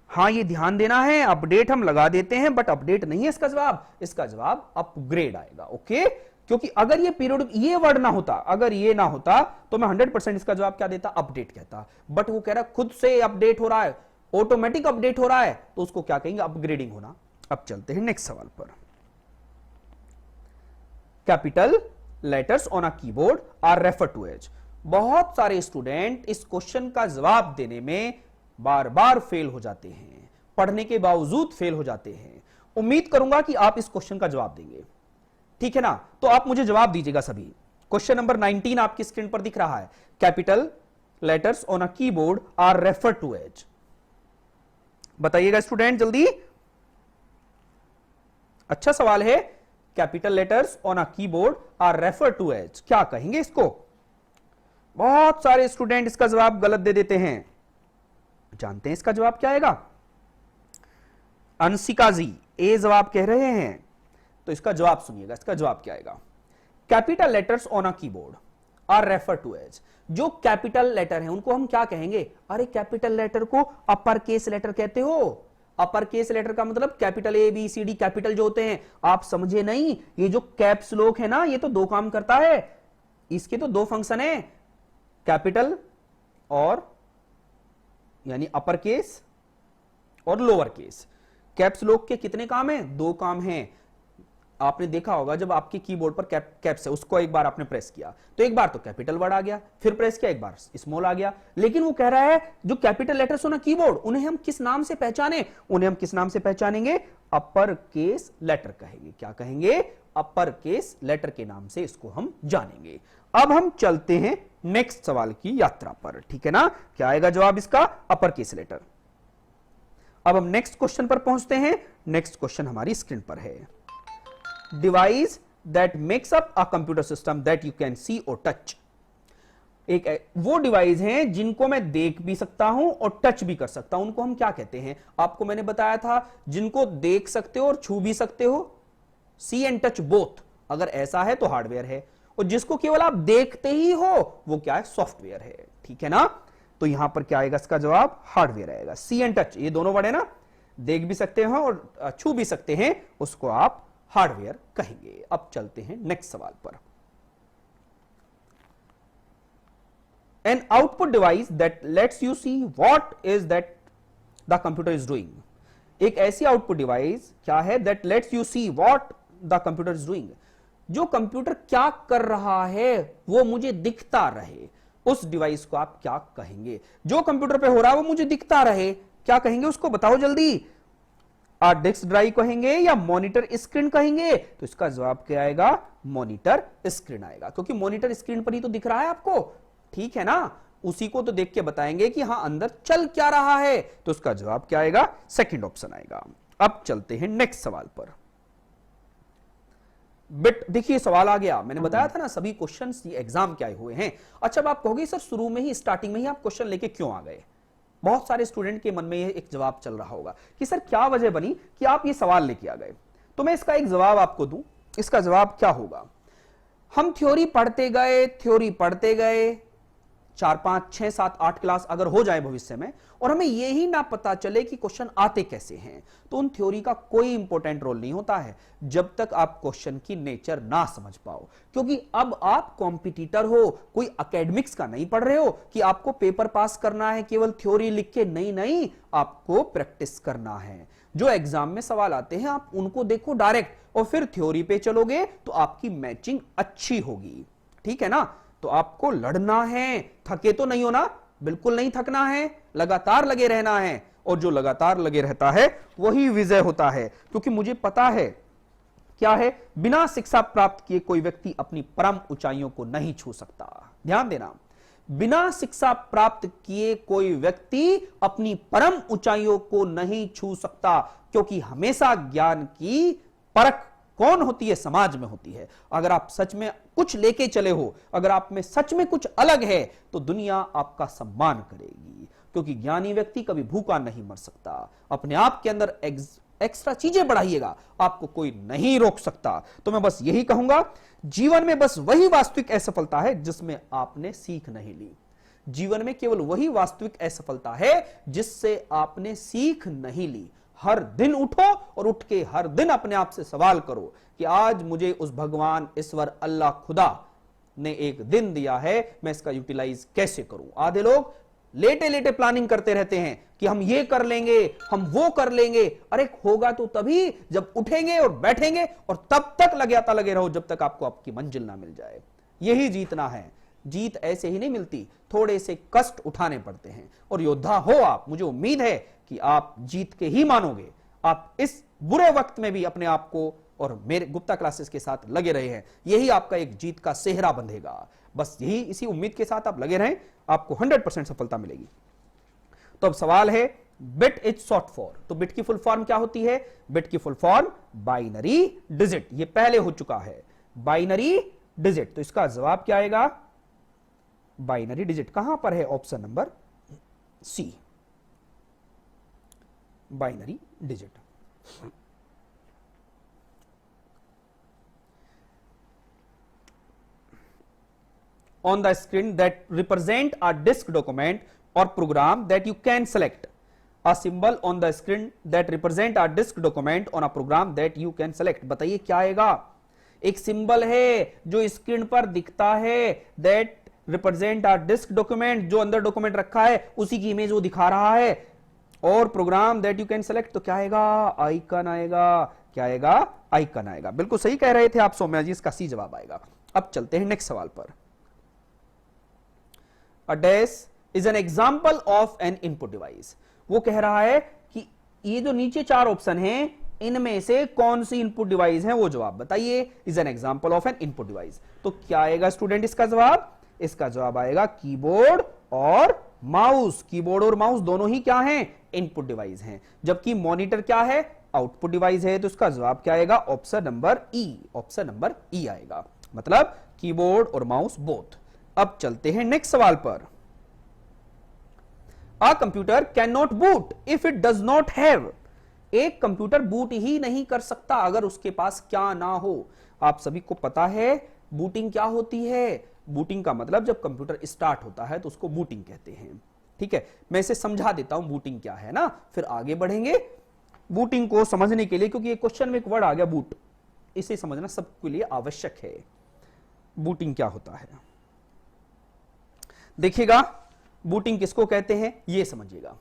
हाँ, ये ध्यान देना है, अपडेट हम लगा देते हैं बट अपडेट नहीं है इसका जवाब। इसका जवाब अपग्रेड आएगा, ओके। क्योंकि अगर ये पीरियड ये वर्ड ना होता, अगर ये ना होता तो मैं 100% इसका जवाब क्या देता? अपडेट कहता। बट वो कह रहा है खुद से अपडेट हो रहा है, ऑटोमेटिक अपडेट हो रहा है, तो उसको क्या कहेंगे? अपग्रेडिंग होना। अब चलते हैं नेक्स्ट सवाल पर। Capital letters on a keyboard are refer to as. बहुत सारे स्टूडेंट इस क्वेश्चन का जवाब देने में बार बार फेल हो जाते हैं, पढ़ने के बावजूद फेल हो जाते हैं। उम्मीद करूंगा कि आप इस क्वेश्चन का जवाब देंगे, ठीक है ना? तो आप मुझे जवाब दीजिएगा सभी। क्वेश्चन नंबर 19 आपकी स्क्रीन पर दिख रहा है। Capital letters on a keyboard are refer to as. बताइएगा स्टूडेंट जल्दी। अच्छा सवाल है। Capital letters on a keyboard are refer to as, क्या कहेंगे इसको? बहुत सारे स्टूडेंट इसका जवाब गलत दे देते हैं। जानते हैं इसका जवाब क्या आएगा? अंशिका जी ए जवाब कह रहे हैं, तो इसका जवाब सुनिएगा। इसका जवाब क्या आएगा? Capital letters on a keyboard are refer to as. जो कैपिटल लेटर है उनको हम क्या कहेंगे? अरे कैपिटल लेटर को अपर केस लेटर कहते हो। अपर केस लेटर का मतलब capital A B C D capital जो होते हैं। आप समझे नहीं? ये जो कैप्स लॉक है ना, ये तो दो काम करता है। इसके तो दो फंक्शन है, कैपिटल और यानी अपर केस और लोअर केस। कैप्स लॉक के कितने काम हैं? दो काम हैं। आपने देखा होगा जब आपके कीबोर्ड पर कैप्स है, उसको एक बार आपने प्रेस किया तो एक बार तो कैपिटल वर्ड आ गया, फिर प्रेस किया एक बार स्मॉल आ गया। लेकिन वो कह रहा है जो कैपिटल लेटर्स हो ना कीबोर्ड, उन्हें हम किस नाम से पहचाने? उन्हें हम किस नाम से पहचानेंगे? अपर केस लेटर कहेंगे। क्या कहेंगे? अपर केस लेटर के नाम से इसको हम जानेंगे। अब हम चलते हैं नेक्स्ट सवाल की यात्रा पर, ठीक है ना? क्या आएगा जवाब इसका? Upper case letter. अब हम नेक्स्ट क्वेश्चन पर पहुंचते हैं। नेक्स्ट क्वेश्चन हमारी स्क्रीन पर है। Device that makes up a computer system that you can see और टच। एक वो डिवाइस हैं जिनको मैं देख भी सकता हूं और टच भी कर सकता हूं। उनको हम क्या कहते हैं? आपको मैंने बताया था, जिनको देख सकते हो और छू भी सकते हो, सी एंड टच बोथ। अगर ऐसा है तो हार्डवेयर है, और जिसको केवल आप देखते ही हो वो क्या है? सॉफ्टवेयर है, ठीक है ना? तो यहां पर क्या आएगा इसका जवाब? हार्डवेयर आएगा। सी एंड टच ये दोनों वर्ड है ना, देख भी सकते हो और छू भी सकते हैं, उसको आप हार्डवेयर कहेंगे। अब चलते हैं नेक्स्ट सवाल पर। An output device that lets you see what is that the computer is doing. एक ऐसी आउटपुट डिवाइस क्या है? That lets you see what the computer is doing. जो कंप्यूटर क्या कर रहा है वो मुझे दिखता रहे, उस डिवाइस को आप क्या कहेंगे? जो कंप्यूटर पे हो रहा है वो मुझे दिखता रहे, क्या कहेंगे उसको? बताओ जल्दी। डिस्क ड्राइव कहेंगे या मॉनिटर स्क्रीन कहेंगे? तो इसका जवाब क्या आएगा? मॉनिटर स्क्रीन आएगा, क्योंकि मॉनिटर स्क्रीन पर ही तो दिख रहा है आपको, ठीक है ना? उसी को तो देख के बताएंगे कि हां अंदर चल क्या रहा है। तो उसका जवाब क्या आएगा? सेकंड ऑप्शन आएगा। अब चलते हैं नेक्स्ट सवाल पर। बिट देखिए सवाल आ गया। मैंने बताया था ना सभी क्वेश्चंस एग्जाम के आए हुए हैं। अच्छा अब आप कहोगे सर शुरू में ही स्टार्टिंग में ही आप क्वेश्चन लेके क्यों आ गए? बहुत सारे स्टूडेंट के मन में ये एक जवाब चल रहा होगा कि सर क्या वजह बनी कि आप ये सवाल लेके आ गए। तो मैं इसका एक जवाब आपको दूं। इसका जवाब क्या होगा? हम थ्योरी पढ़ते गए 4, 5, 6, 7, 8 क्लास अगर हो जाए भविष्य में, और हमें यही ना पता चले कि क्वेश्चन आते कैसे हैं, तो उन थ्योरी का कोई इंपॉर्टेंट रोल नहीं होता है जब तक आप क्वेश्चन की नेचर ना समझ पाओ। क्योंकि अब आप कॉम्पिटिटर हो, कोई एकेडमिक्स का नहीं पढ़ रहे हो कि आपको पेपर पास करना है केवल थ्योरी लिख के। नहीं, आपको प्रैक्टिस करना है। जो एग्जाम में सवाल आते हैं आप उनको देखो डायरेक्ट, और फिर थ्योरी पे चलोगे तो आपकी मैचिंग अच्छी होगी, ठीक है ना? तो आपको लड़ना है, थके तो नहीं हो ना? बिल्कुल नहीं थकना है, लगातार लगे रहना है, और जो लगातार लगे रहता है वही विजय होता है। क्योंकि मुझे पता है क्या है, बिना शिक्षा प्राप्त किए कोई व्यक्ति अपनी परम ऊंचाइयों को नहीं छू सकता। ध्यान देना, बिना शिक्षा प्राप्त किए कोई व्यक्ति अपनी परम ऊंचाइयों को नहीं छू सकता, क्योंकि हमेशा ज्ञान की परख कौन होती है? समाज में होती है। अगर आप सच में कुछ लेके चले हो, अगर आप में सच में कुछ अलग है, तो दुनिया आपका सम्मान करेगी, क्योंकि ज्ञानी व्यक्ति कभी भूखा नहीं मर सकता। अपने आप के अंदर एक्स्ट्रा चीजें बढ़ाइएगा, आपको कोई नहीं रोक सकता। तो मैं बस यही कहूंगा, जीवन में बस वही वास्तविक असफलता है जिसमें आपने सीख नहीं ली। जीवन में केवल वही वास्तविक असफलता है जिससे आपने सीख नहीं ली। हर दिन उठो और उठ के हर दिन अपने आप से सवाल करो कि आज मुझे उस भगवान, ईश्वर, अल्लाह, खुदा ने एक दिन दिया है, मैं इसका यूटिलाइज कैसे करूं। आधे लोग लेटे लेटे प्लानिंग करते रहते हैं कि हम ये कर लेंगे, हम वो कर लेंगे। अरे होगा तो तभी जब उठेंगे और बैठेंगे, और तब तक लगे रहो जब तक आपको आपकी मंजिल ना मिल जाए। यही जीतना है, जीत ऐसे ही नहीं मिलती, थोड़े से कष्ट उठाने पड़ते हैं। और योद्धा हो आप, मुझे उम्मीद है कि आप जीत के ही मानोगे। आप इस बुरे वक्त में भी अपने आप को और मेरे गुप्ता क्लासेस के साथ लगे रहे हैं, यही आपका एक जीत का सेहरा बंधेगा। बस यही, इसी उम्मीद के साथ आप लगे रहें, आपको 100% सफलता मिलेगी। तो अब सवाल है, बिट इज शॉर्ट फॉर, तो बिट की फुल फॉर्म क्या होती है? बिट की फुल फॉर्म बाइनरी डिजिट, ये पहले हो चुका है, बाइनरी डिजिट। तो इसका जवाब क्या आएगा? बाइनरी डिजिट कहां पर है? Option number C, binary digit. On the screen that represent a disk document or program that you can select, a symbol on the screen that represent a disk document on a program that you can select। बताइए क्या आएगा? एक सिंबल है जो स्क्रीन पर दिखता है, that represent a disk document, जो अंदर डॉक्यूमेंट रखा है उसी की इमेज वो दिखा रहा है, और program that you can select, तो क्या आएगा? आइकन आएगा। क्या आएगा? आइकन आएगा। बिल्कुल सही कह रहे थे आप सौम्या जी, इसका सी जवाब आएगा। अब चलते हैं नेक्स्ट सवाल पर। A dash is an example of an input device। वो कह रहा है कि ये जो नीचे चार ऑप्शन हैं, इनमें से कौन सी इनपुट डिवाइस है, वो जवाब बताइए। Is an example of N input device, तो क्या आएगा स्टूडेंट इसका जवाब? इसका जवाब आएगा कीबोर्ड और माउस। कीबोर्ड और माउस दोनों ही क्या हैं? इनपुट डिवाइस हैं। जबकि मॉनिटर क्या है? आउटपुट डिवाइस है। तो इसका जवाब क्या आएगा? ऑप्शन नंबर ई, ऑप्शन नंबर ई आएगा। मतलब कीबोर्ड और माउस बोथ। अब चलते हैं नेक्स्ट सवाल पर। A computer can not boot if it does not have, एक कंप्यूटर बूट ही नहीं कर सकता अगर उसके पास क्या ना हो। आप सभी को पता है बूटिंग क्या होती है? बूटिंग का मतलब जब कंप्यूटर स्टार्ट होता है तो उसको बूटिंग कहते हैं। ठीक है, मैं इसे समझा देता हूं बूटिंग क्या है ना, फिर आगे बढ़ेंगे बूटिंग को समझने के लिए, क्योंकि एक क्वेश्चन में एक वर्ड आ गया बूट, इसे समझना सबके लिए आवश्यक है। बूटिंग क्या होता है देखिएगा, बूटिंग किसको कहते हैं ये समझिएगा।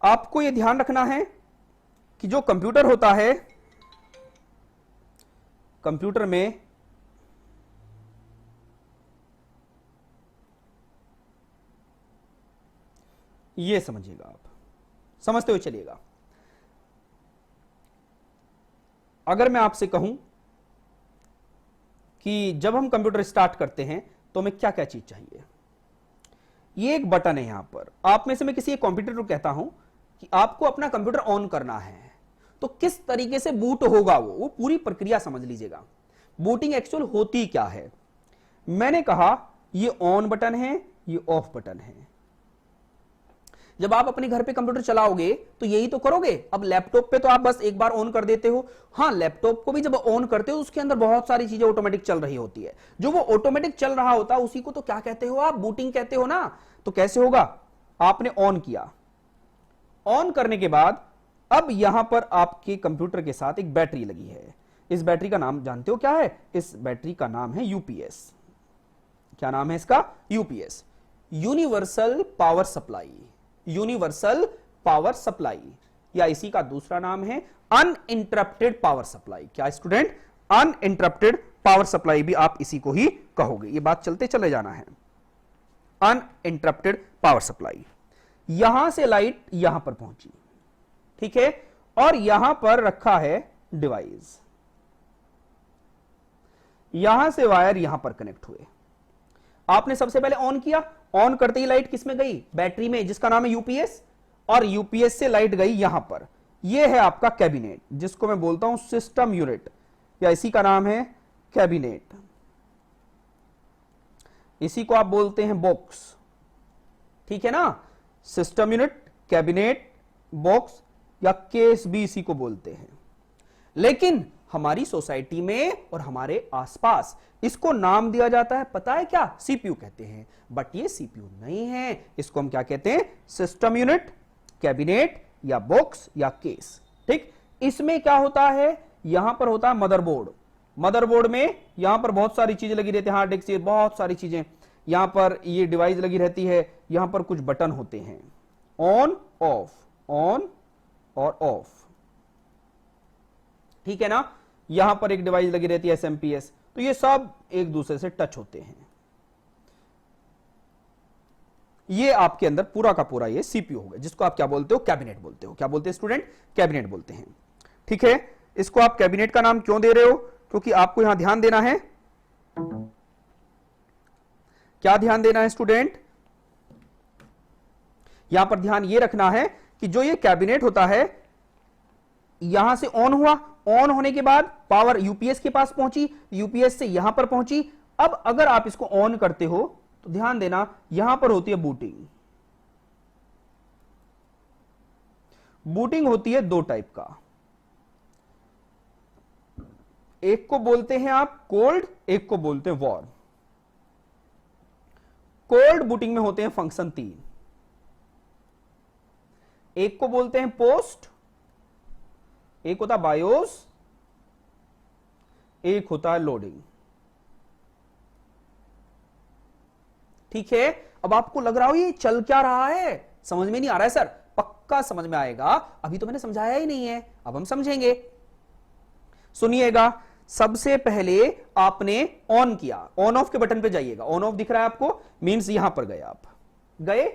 आपको यह ध्यान रखना है कि जो कंप्यूटर होता है, कंप्यूटर में ये समझिएगा, आप समझते हुए चलिएगा। अगर मैं आपसे कहूं कि जब हम कंप्यूटर स्टार्ट करते हैं तो हमें क्या क्या चीज चाहिए, ये एक बटन है यहां पर। आप में से मैं किसी एक कंप्यूटर को कहता हूं कि आपको अपना कंप्यूटर ऑन करना है, तो किस तरीके से बूट होगा वो पूरी प्रक्रिया समझ लीजिएगा। बूटिंग एक्चुअल होती क्या है? मैंने कहा ये ऑन बटन है, ये ऑफ बटन है। जब आप अपने घर पे कंप्यूटर चलाओगे तो यही तो करोगे। अब लैपटॉप पे तो आप बस एक बार ऑन कर देते हो। हाँ, लैपटॉप को भी जब ऑन करते हो उसके अंदर बहुत सारी चीजें ऑटोमेटिक चल रही होती है। जो वो ऑटोमेटिक चल रहा होता है उसी को तो क्या कहते हो आप? बूटिंग कहते हो ना। तो कैसे होगा? आपने ऑन किया, ऑन करने के बाद अब यहां पर आपके कंप्यूटर के साथ एक बैटरी लगी है। इस बैटरी का नाम जानते हो क्या है? इस बैटरी का नाम है यूपीएस। क्या नाम है इसका? UPS, universal power supply. Universal power supply, या इसी का दूसरा नाम है अनइंटरप्टेड पावर सप्लाई। क्या स्टूडेंट? अनइंटरप्टेड पावर सप्लाई भी आप इसी को ही कहोगे। ये बात चलते चले जाना है। अनइंटरप्टेड पावर सप्लाई, यहां से लाइट यहां पर पहुंची, ठीक है, और यहां पर रखा है डिवाइस, यहां से वायर यहां पर कनेक्ट हुए। आपने सबसे पहले ऑन किया, ऑन करते ही लाइट किस में गई? बैटरी में, जिसका नाम है यूपीएस, और यूपीएस से लाइट गई यहां पर। यह है आपका कैबिनेट, जिसको मैं बोलता हूं सिस्टम यूनिट, या इसी का नाम है कैबिनेट। इसी को आप बोलते हैं बॉक्स, ठीक है ना। सिस्टम यूनिट, कैबिनेट, बॉक्स या केस भी इसी को बोलते हैं। लेकिन हमारी सोसाइटी में और हमारे आसपास इसको नाम दिया जाता है, पता है क्या? सीपीयू कहते हैं। बट ये सीपीयू नहीं है, इसको हम क्या कहते हैं? सिस्टम यूनिट, कैबिनेट या बॉक्स या केस। ठीक, इसमें क्या होता है? यहां पर होता है मदरबोर्ड। मदरबोर्ड में यहां पर बहुत सारी चीजें लगी रहती है, हार्ड डिस्क, बहुत सारी चीजें। यहां पर ये डिवाइस लगी रहती है, यहां पर कुछ बटन होते हैं, ऑन ऑफ, ऑन और ऑफ, ठीक है ना। यहां पर एक डिवाइस लगी रहती है एसएमपीएस, तो ये सब एक दूसरे से टच होते हैं। ये आपके अंदर पूरा का पूरा ये सीपीयू होगा, जिसको आप क्या बोलते हो, कैबिनेट बोलते हो। क्या बोलते हैं स्टूडेंट, कैबिनेट बोलते हैं। ठीक है, इसको आप कैबिनेट का नाम क्यों दे रहे हो, क्योंकि आपको यहां ध्यान देना है। क्या ध्यान देना है स्टूडेंट, यहां पर ध्यान ये रखना है कि जो ये कैबिनेट होता है, यहां से ऑन हुआ, ऑन होने के बाद पावर यूपीएस के पास पहुंची, यूपीएस से यहां पर पहुंची। अब अगर आप इसको ऑन करते हो तो ध्यान देना, यहां पर होती है बूटिंग। बूटिंग होती है दो टाइप का, एक को बोलते हैं आप कोल्ड, एक को बोलते हैं वार्म। कोल्ड बूटिंग में होते हैं फंक्शन 3, एक को बोलते हैं पोस्ट, एक होता है बायोस, एक होता है लोडिंग। ठीक है, अब आपको लग रहा हो ये चल क्या रहा है, समझ में नहीं आ रहा है सर, पक्का समझ में आएगा, अभी तो मैंने समझाया ही नहीं है, अब हम समझेंगे। सुनिएगा, सबसे पहले आपने ऑन किया, ऑन ऑफ के बटन पे जाइएगा, ऑन ऑफ दिख रहा है आपको, मींस यहां पर गए, आप गए,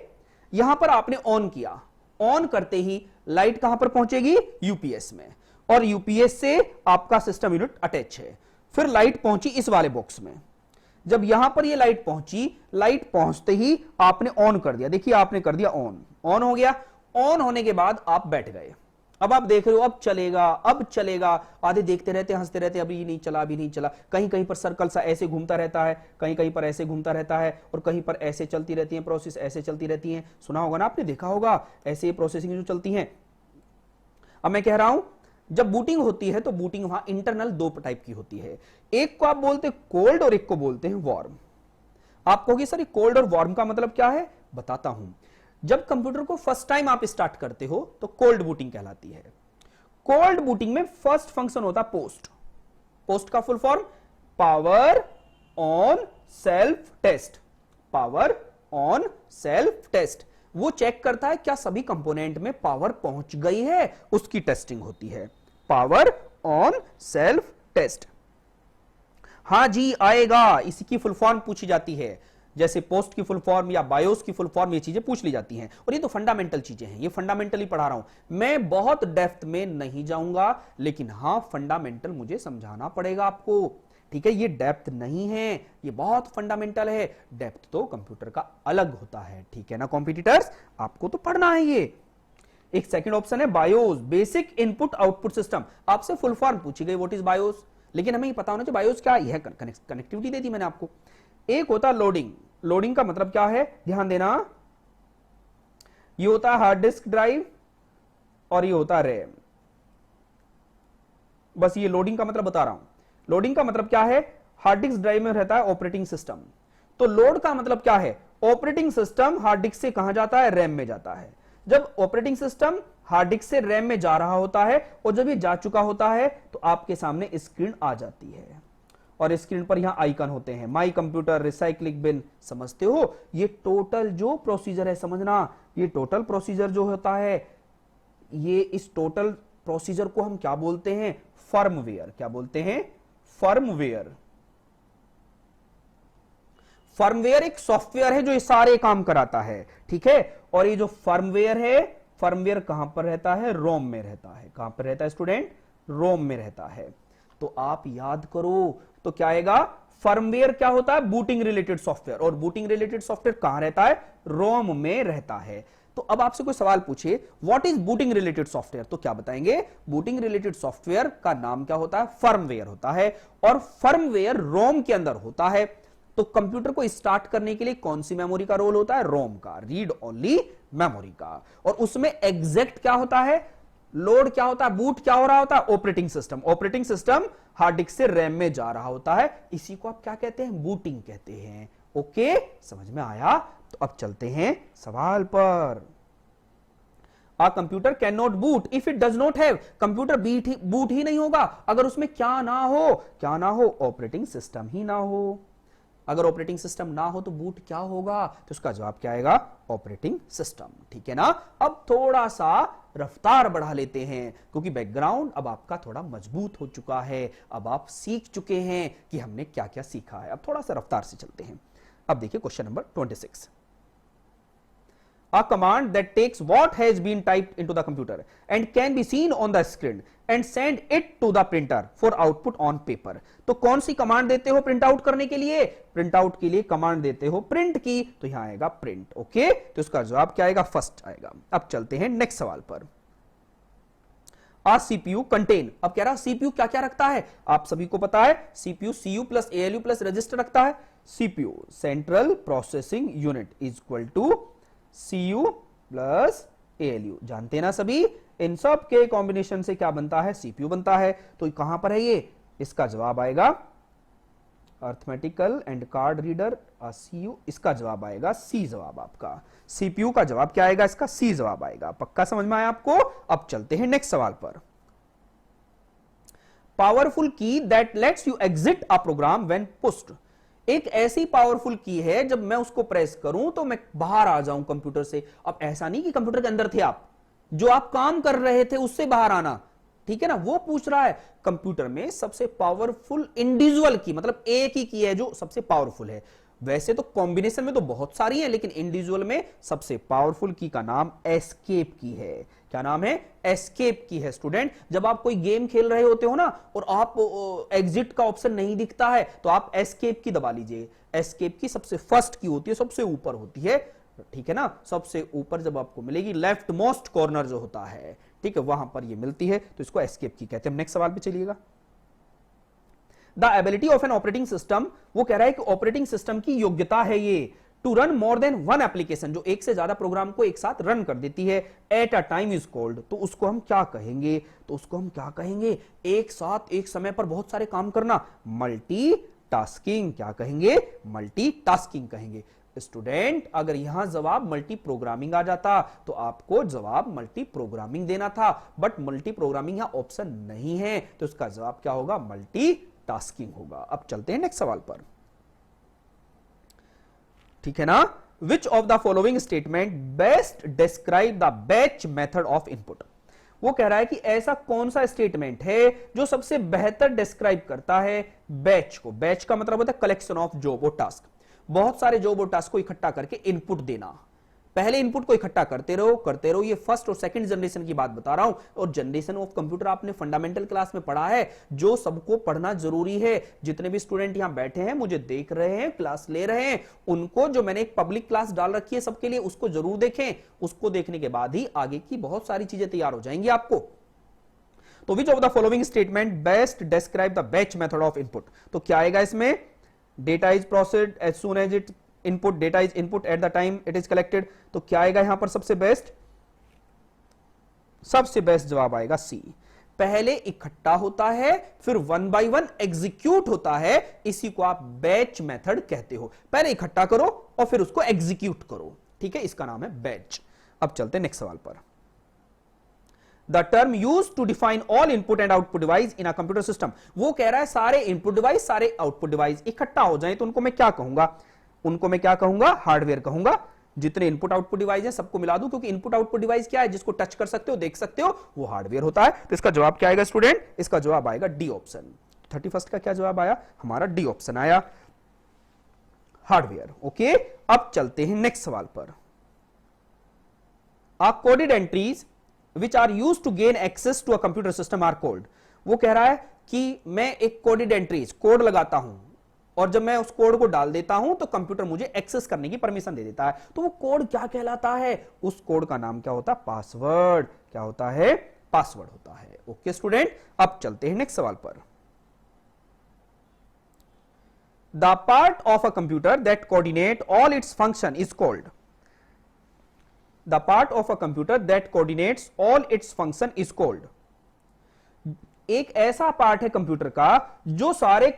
यहां पर आपने ऑन किया, ऑन करते ही लाइट कहां पर पहुंचेगी, यूपीएस में, और यूपीएस से आपका सिस्टम यूनिट अटैच है। फिर लाइट पहुंची इस वाले बॉक्स में, जब यहां पर ये लाइट पहुंची, लाइट पहुंचते ही आपने ऑन कर दिया, देखिए आपने कर दिया ऑन, ऑन हो गया। ऑन होने के बाद आप बैठ गए, अब आप देख रहे हो अब चलेगा, अब चलेगा, आधे देखते रहते हंसते रहते, अभी नहीं चला, अभी नहीं चला, कहीं कहीं पर सर्कल सा ऐसे घूमता रहता है, कहीं कहीं पर ऐसे घूमता रहता है, और कहीं पर ऐसे चलती रहती है प्रोसेस, ऐसे चलती रहती है, सुना होगा ना आपने, देखा होगा ऐसे प्रोसेसिंग जो चलती है। अब मैं कह रहा हूं, जब बूटिंग होती है तो बूटिंग वहां इंटरनल दो टाइप की होती है, एक को आप बोलते हैं कोल्ड और एक को बोलते हैं वार्म। आप कहोगे सर कोल्ड और वार्म का मतलब क्या है, बताता हूं। जब कंप्यूटर को फर्स्ट टाइम आप स्टार्ट करते हो तो कोल्ड बूटिंग कहलाती है। कोल्ड बूटिंग में फर्स्ट फंक्शन होता है पोस्ट। पोस्ट का full form power on self test, power on self test. वो चेक करता है क्या सभी कंपोनेंट में पावर पहुंच गई है, उसकी टेस्टिंग होती है, पावर ऑन सेल्फ टेस्ट। हां जी आएगा, इसी की फुल फॉर्म पूछी जाती है, जैसे पोस्ट की फुल फॉर्म या बायोस की फुल फॉर्म, ये चीजें पूछ ली जाती हैं, और ये तो फंडामेंटल चीजें हैं, ये फंडामेंटली पढ़ा रहा हूं मैं, बहुत डेप्थ में नहीं जाऊंगा, लेकिन हां फंडामेंटल मुझे समझाना पड़ेगा आपको। ठीक है, ये डेप्थ नहीं है, ये बहुत फंडामेंटल है, डेप्थ तो कंप्यूटर का अलग होता है। ठीक है ना कॉम्पिटिटर्स, आपको तो पढ़ना है ये। एक सेकंड ऑप्शन है BIOS, basic input output system. आपसे फुल फॉर्म पूछी गई व्हाट इज बायोस, लेकिन हमें ये पता होना चाहिए बायोस क्या है, कनेक्टिविटी दे दी मैंने आपको। एक होता है लोडिंग, लोडिंग का मतलब क्या है, ध्यान देना, ये होता है हार्ड डिस्क ड्राइव और ये होता है रैम। बस ये लोडिंग का मतलब बता रहा हूं। लोडिंग का मतलब क्या है, हार्ड डिस्क ड्राइव में रहता है ऑपरेटिंग सिस्टम, तो लोड का मतलब क्या है, ऑपरेटिंग सिस्टम हार्ड डिस्क से कहां जाता है, रैम में जाता है। जब ऑपरेटिंग सिस्टम हार्ड डिस्क से रैम में जा रहा होता है और जब ये जा चुका होता है तो आपके सामने स्क्रीन आ जाती है, और स्क्रीन पर यहां आइकन होते हैं, माई कंप्यूटर, रिसाइक्लिंग बिन, समझते हो। ये टोटल जो प्रोसीजर है, समझना, ये टोटल प्रोसीजर जो होता है, ये इस टोटल प्रोसीजर को हम क्या बोलते हैं, फर्मवेयर। क्या बोलते हैं, फर्मवेयर। फर्मवेयर एक सॉफ्टवेयर है जो ये सारे काम कराता है। ठीक है, और ये जो फर्मवेयर है, फर्मवेयर कहां पर रहता है, रोम में रहता है। कहां पर रहता है स्टूडेंट, रोम में रहता है। तो आप याद करो, तो क्या आएगा, फर्मवेयर क्या होता है, बूटिंग रिलेटेड सॉफ्टवेयर, और बूटिंग रिलेटेड सॉफ्टवेयर कहां रहता है, रोम में रहता है। तो अब आपसे कोई सवाल पूछे what is booting related software, तो क्या बताएंगे, बूटिंग रिलेटेड सॉफ्टवेयर का नाम क्या होता है, फर्मवेयर होता है, और फर्मवेयर रोम के अंदर होता है। तो कंप्यूटर को स्टार्ट करने के लिए कौन सी मेमोरी का रोल होता है, रोम का, रीड ओनली मेमोरी का, और उसमें एग्जैक्ट क्या होता है, लोड क्या होता है, बूट क्या हो रहा होता है, operating system. Operating system hard disk से रैम में जा रहा होता है, इसी को आप क्या कहते हैं, बूटिंग कहते हैं। ओके, समझ में आया। तो अब चलते हैं सवाल पर। A computer cannot boot if it does not have, computer boot ही नहीं होगा अगर उसमें क्या ना हो, क्या ना हो, ऑपरेटिंग सिस्टम ही ना हो। अगर ऑपरेटिंग सिस्टम ना हो तो बूट क्या होगा, तो उसका जवाब क्या आएगा, ऑपरेटिंग सिस्टम। ठीक है ना। अब थोड़ा सा रफ्तार बढ़ा लेते हैं, क्योंकि बैकग्राउंड अब आपका थोड़ा मजबूत हो चुका है, अब आप सीख चुके हैं कि हमने क्या क्या सीखा है। अब थोड़ा सा रफ्तार से चलते हैं। अब देखिए question number 26। a command that takes what has been typed into the computer and can be seen on the screen and send it to the printer for output on paper. तो कौन सी कमांड देते हो प्रिंट आउट करने के लिए? प्रिंट आउट के लिए कमांड देते हो प्रिंट की, तो यहां आएगा प्रिंट। ओके, तो इसका जवाब क्या आएगा? फर्स्ट आएगा। अब चलते हैं नेक्स्ट सवाल पर। आ सीपीयू कंटेन, अब कह रहा सीपीयू क्या क्या रखता है? आप सभी को पता है CPU CU plus ALU plus register रखता है। CPU central processing unit is equal to CU plus ALU, जानते हैं ना सभी? इन सब के कॉम्बिनेशन से क्या बनता है? सीपीयू बनता है। तो कहां पर है ये? इसका जवाब आएगा arithmetical and card reader CU, इसका जवाब आएगा सी। जवाब आपका सीपीयू का जवाब क्या आएगा? इसका सी जवाब आएगा। पक्का समझ में आया आपको? अब चलते हैं नेक्स्ट सवाल पर। Powerful key that lets you exit a program when pushed, एक ऐसी पावरफुल की है जब मैं उसको प्रेस करूं तो मैं बाहर आ जाऊं कंप्यूटर से। अब ऐसा नहीं कि कंप्यूटर के अंदर थे आप, जो आप काम कर रहे थे उससे बाहर आना, ठीक है ना? वो पूछ रहा है कंप्यूटर में सबसे पावरफुल इंडिविजुअल की, मतलब एक ही की है जो सबसे पावरफुल है। वैसे तो कॉम्बिनेशन में तो बहुत सारी है, लेकिन इंडिविजुअल में सबसे पावरफुल की का नाम एस्केप की है। क्या नाम है? एस्केप की है। स्टूडेंट, जब आप कोई गेम खेल रहे होते हो ना और आप एग्जिट का ऑप्शन नहीं दिखता है तो आप एस्केप की दबा लीजिए। एस्केप की सबसे फर्स्ट की होती है, सबसे ऊपर होती है, ठीक है ना? सबसे ऊपर जब आपको मिलेगी, लेफ्ट मोस्ट कॉर्नर जो होता है, ठीक है, वहां पर ये मिलती है, तो इसको एस्केप की कहते हैं। नेक्स्ट सवाल पे चलिएगा। The ability of an operating system, वो कह रहा है कि ऑपरेटिंग सिस्टम की योग्यता है ये to run more than one application, जो एक से ज्यादा प्रोग्राम को एक साथ रन कर देती है, at a time is called. तो उसको हम क्या कहेंगे? तो उसको हम क्या कहेंगे? एक साथ एक समय पर बहुत सारे काम करना, मल्टी टास्किंग। क्या कहेंगे? मल्टी टास्किंग कहेंगे। स्टूडेंट, अगर यहां जवाब मल्टी प्रोग्रामिंग आ जाता तो आपको जवाब मल्टी प्रोग्रामिंग देना था, बट मल्टी प्रोग्रामिंग यहां ऑप्शन नहीं है, तो इसका जवाब क्या होगा? मल्टी टास्किंग होगा। अब चलते हैं नेक्स्ट सवाल पर, ठीक है ना? विच of the following statement best describe the batch method of input, वो कह रहा है कि ऐसा कौन सा स्टेटमेंट है जो सबसे बेहतर डिस्क्राइब करता है बैच को। बैच का मतलब होता है कलेक्शन ऑफ जॉब और टास्क, बहुत सारे जॉब और टास्क को इकट्ठा करके इनपुट देना। पहले इनपुट को इकट्ठा करते रहो। ये फर्स्ट और सेकंड जनरेशन की बात बता रहा हूं, और जनरेशन ऑफ कंप्यूटर आपने फंडामेंटल क्लास में पढ़ा है, जो सबको पढ़ना जरूरी है। जितने भी स्टूडेंट यहां बैठे हैं, मुझे देख रहे हैं, क्लास ले रहे हैं, उनको जो मैंने एक पब्लिक क्लास डाल रखी है सबके लिए, उसको जरूर देखें। उसको देखने के बाद ही आगे की बहुत सारी चीजें तैयार हो जाएंगी आपको। तो which of the following statement best describe the batch method of input, तो क्या आएगा इसमें? Data is processed as soon as it input, data is input at the time it is collected. तो क्या आएगा यहां पर सबसे बेस्ट? सबसे बेस्ट जवाब आएगा सी। पहले इकट्ठा होता है, फिर वन बाय वन एग्जीक्यूट होता है, इसी को आप बैच मेथड कहते हो। पहले इकट्ठा करो और फिर उसको एग्जीक्यूट करो, ठीक है, इसका नाम है बैच। अब चलते हैं नेक्स्ट सवाल पर। The term use to define all input and output device in a computer system, वो कह रहा है सारे इनपुट डिवाइस सारे आउटपुट डिवाइस इकट्ठा हो जाए तो उनको मैं क्या कहूंगा? उनको मैं क्या कहूंगा? हार्डवेयर कहूंगा। जितने इनपुट आउटपुट डिवाइस हैं सबको मिला दूं, क्योंकि इनपुट आउटपुट डिवाइस क्या है? जिसको टच कर सकते हो, देख सकते हो, वो हार्डवेयर होता है। तो इसका जवाब क्या आएगा स्टूडेंट? इसका जवाब आएगा डी ऑप्शन। 31 का क्या जवाब आया? हमारा डी ऑप्शन आया, हार्डवेयर। ओके, अब चलते हैं नेक्स्ट सवाल पर। A coded entries which are used to gain access to a computer system are called, वो कह रहा है कि मैं एक कोडेड एंट्रीज कोड लगाता हूं और जब मैं उस कोड को डाल देता हूं तो कंप्यूटर मुझे एक्सेस करने की परमिशन दे देता है, तो वो कोड क्या कहलाता है? उस कोड का नाम क्या होता है? पासवर्ड। क्या होता है? पासवर्ड होता है। ओके स्टूडेंट, अब चलते हैं नेक्स्ट सवाल पर। The part of a computer that coordinate all its function is called, the part of a computer that coordinates all its function is called, एक ऐसा पार्ट है कंप्यूटर का जो सारे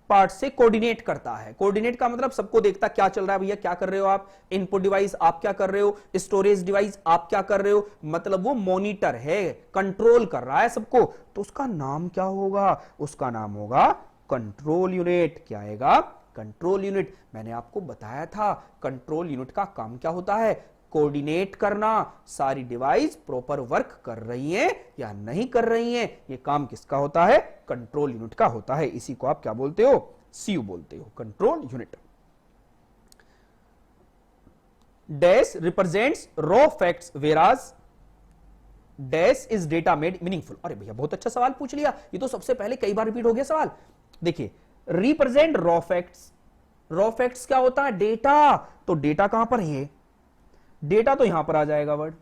पार्ट से कोऑर्डिनेट करता है। कोऑर्डिनेट का मतलब सबको देखता क्या चल रहा है, भैया क्या कर रहे हो आप, इनपुट डिवाइस आप क्या कर रहे हो, स्टोरेज डिवाइस आप क्या कर रहे हो, मतलब वो मॉनिटर है, कंट्रोल कर रहा है सबको। तो उसका नाम क्या होगा? उसका नाम होगा कंट्रोल यूनिट। क्या आएगा? Control unit. मैंने आपको बताया था कंट्रोल यूनिट का काम क्या होता है? कोऑर्डिनेट करना, सारी डिवाइस प्रॉपर वर्क कर रही हैं या नहीं कर रही हैं, ये काम किसका होता है? कंट्रोल यूनिट का होता है। इसी को आप क्या बोलते हो? सीयू बोलते हो, control unit. Dash represents raw facts वेराज dash is data made meaningful. अरे भैया बहुत अच्छा सवाल पूछ लिया, ये तो सबसे पहले कई बार रिपीट हो गया सवाल। देखिए represent raw facts, raw facts क्या होता है? डेटा। तो डेटा कहां पर है? डेटा तो यहां पर आ जाएगा वर्ड।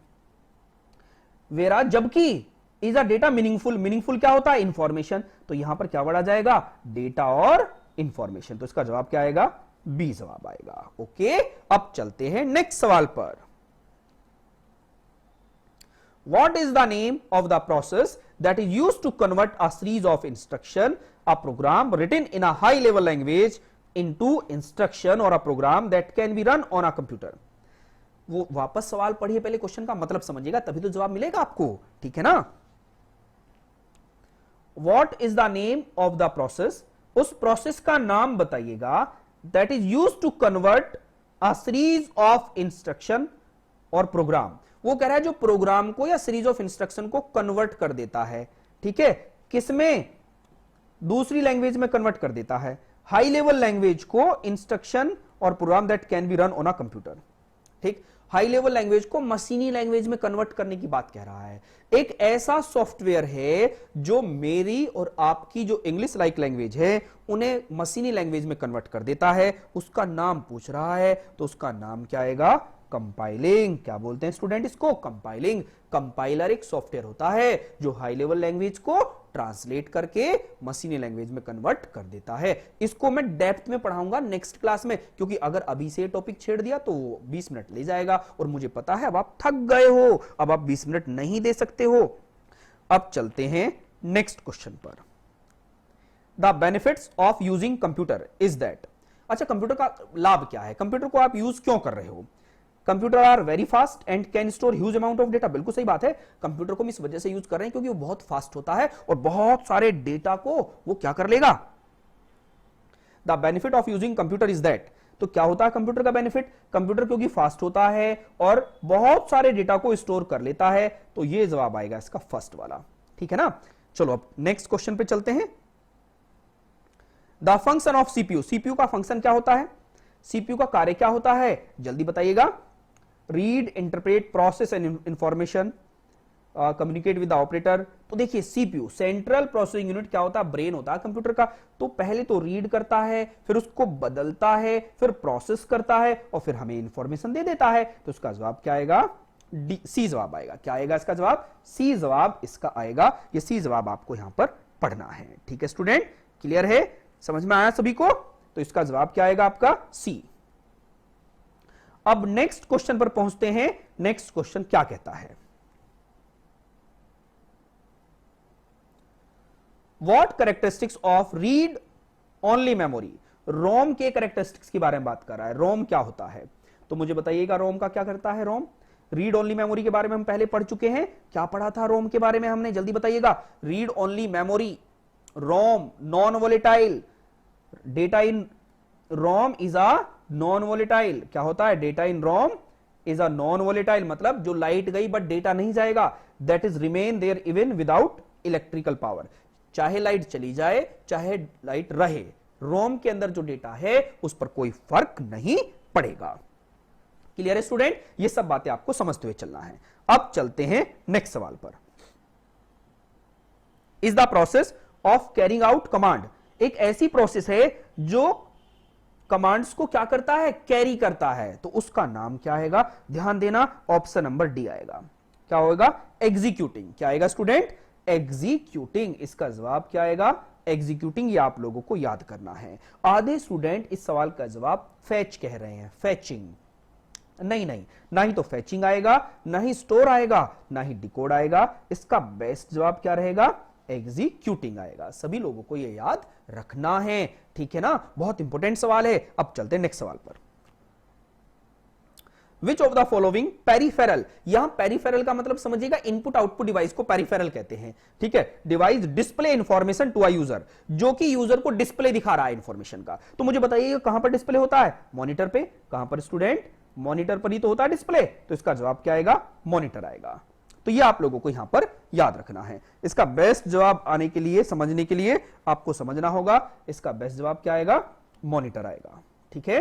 वेरा जबकि is a data meaningful, meaningful क्या होता है? इंफॉर्मेशन। तो यहां पर क्या वर्ड आ जाएगा? डेटा और इंफॉर्मेशन। तो इसका जवाब क्या आएगा? बी जवाब आएगा। ओके, अब चलते हैं नेक्स्ट सवाल पर। What is the name of the process that is used to convert a series of instruction, a program written in a high level language into instruction or a program that can be run on a computer? वो वापस सवाल पढ़िए, पहले क्वेश्चन का मतलब समझिएगा तभी तो जवाब मिलेगा आपको, ठीक है ना? What is the name of the process? उस प्रोसेस का नाम बताइएगा that is used to convert a series of instruction और प्रोग्राम। वो कह रहा है जो प्रोग्राम को या सीरीज ऑफ इंस्ट्रक्शन को कन्वर्ट कर देता है, ठीक है, किसमें? दूसरी लैंग्वेज में कन्वर्ट कर देता है, हाई लेवल लैंग्वेज को इंस्ट्रक्शन और program that can be run on a computer. ठीक, हाई लेवल लैंग्वेज को मशीनी लैंग्वेज में कन्वर्ट करने की बात कह रहा है। एक ऐसा सॉफ्टवेयर है जो मेरी और आपकी जो इंग्लिश लाइक लैंग्वेज है उन्हें मशीनी लैंग्वेज में कन्वर्ट कर देता है, उसका नाम पूछ रहा है। तो उसका नाम क्या आएगा? कंपाइलिंग। क्या बोलते हैं स्टूडेंट इसको? कंपाइलिंग। कंपाइलर एक सॉफ्टवेयर होता है जो हाई लेवल लैंग्वेज को ट्रांसलेट करके मशीनी लैंग्वेज में कन्वर्ट कर देता है। इसको मैं डेप्थ में पढ़ाऊंगा नेक्स्ट क्लास में, क्योंकि अगर अभी से टॉपिक छेड़ दिया तो 20 मिनट ले जाएगा और मुझे पता है अब आप थक गए हो, अब आप 20 मिनट नहीं दे सकते हो। अब चलते हैं नेक्स्ट क्वेश्चन पर। The benefits of using computer is that. अच्छा, कंप्यूटर का लाभ क्या है? कंप्यूटर को आप यूज क्यों कर रहे हो? Computer are very fast and can store huge amount of data. बिल्कुल सही बात है, कंप्यूटर को हम इस वजह से यूज कर रहे हैं क्योंकि वो बहुत फास्ट होता है और बहुत सारे डेटा को वो क्या कर लेगा? The benefit of using computer is that. तो क्या होता है कंप्यूटर का बेनिफिट? कंप्यूटर क्योंकि फास्ट होता है और बहुत सारे डेटा को स्टोर कर लेता है। तो ये जवाब आएगा इसका फर्स्ट वाला, ठीक है ना? चलो अब नेक्स्ट क्वेश्चन पे चलते हैं। The function of CPU. CPU का फंक्शन क्या होता है? सीपीयू का कार्य क्या होता है? जल्दी बताइएगा। Read, interpret, process and information, communicate with the operator. तो देखिए सीपीयू सेंट्रल प्रोसेसिंग यूनिट क्या होता है? ब्रेन होता है कंप्यूटर का। तो पहले तो रीड करता है, फिर उसको बदलता है, फिर प्रोसेस करता है और फिर हमें इंफॉर्मेशन दे देता है। तो इसका जवाब क्या आएगा? डी, सी जवाब आएगा। क्या आएगा इसका जवाब? सी जवाब इसका आएगा। ये सी जवाब आपको यहां पर पढ़ना है, ठीक है स्टूडेंट? क्लियर है? समझ में आया सभी को? तो इसका जवाब क्या आएगा आपका? सी। अब नेक्स्ट क्वेश्चन पर पहुंचते हैं। नेक्स्ट क्वेश्चन क्या कहता है? What characteristics of read only memory. ROM के कैरेक्टरिस्टिक्स के बारे में बात कर रहा है। रोम क्या होता है? तो मुझे बताइएगा रोम का क्या करता है? रोम रीड ओनली मेमोरी के बारे में हम पहले पढ़ चुके हैं। क्या पढ़ा था रोम के बारे में हमने? जल्दी बताइएगा। Read only memory, ROM non volatile, data in ROM is a non volatile. क्या होता है? Data in ROM is a non volatile, मतलब जो लाइट गई बट डेटा नहीं जाएगा, that is remain there even without electrical power. चाहे लाइट चली जाए चाहे लाइट रहे, रोम के अंदर जो डेटा है उस पर कोई फर्क नहीं पड़ेगा। क्लियर है स्टूडेंट? ये सब बातें आपको समझते हुए चलना है। अब चलते हैं नेक्स्ट सवाल पर। Is the process of carrying out command. एक ऐसी प्रोसेस है जो कमांड्स को क्या करता है? कैरी करता है। तो उसका नाम क्या आएगा? ध्यान देना, ऑप्शन नंबर डी आएगा। क्या होगा? एग्जीक्यूटिंग। क्या आएगा स्टूडेंट? एग्जीक्यूटिंग। इसका जवाब क्या आएगा? एग्जीक्यूटिंग। ये आप लोगों को याद करना है। आधे स्टूडेंट इस सवाल का जवाब फैच कह रहे हैं, फैचिंग। नहीं नहीं, ना ही तो फैचिंग आएगा, ना ही स्टोर आएगा, ना ही डिकोड आएगा। इसका बेस्ट जवाब क्या रहेगा? एग्जीक्यूटिंग आएगा। सभी लोगों को यह याद रखना है, ठीक है ना? बहुत इंपॉर्टेंट सवाल है। अब चलते हैं नेक्स्ट सवाल पर। Which of the following peripheral. यहां पेरिफेरल का मतलब समझिएगा इनपुट आउटपुट डिवाइस को पेरिफेरल कहते हैं, ठीक है? Device display information to a user, जो कि यूजर को डिस्प्ले दिखा रहा है इंफॉर्मेशन का। तो मुझे बताइए कहां पर डिस्प्ले होता है? मॉनिटर पे। कहां पर स्टूडेंट? मॉनिटर पर ही तो होता है डिस्प्ले। तो इसका जवाब क्या आएगा? मॉनिटर आएगा। तो ये आप लोगों को यहां पर याद रखना है। इसका बेस्ट जवाब आने के लिए, समझने के लिए आपको समझना होगा। इसका बेस्ट जवाब क्या आएगा? मॉनिटर आएगा, ठीक है?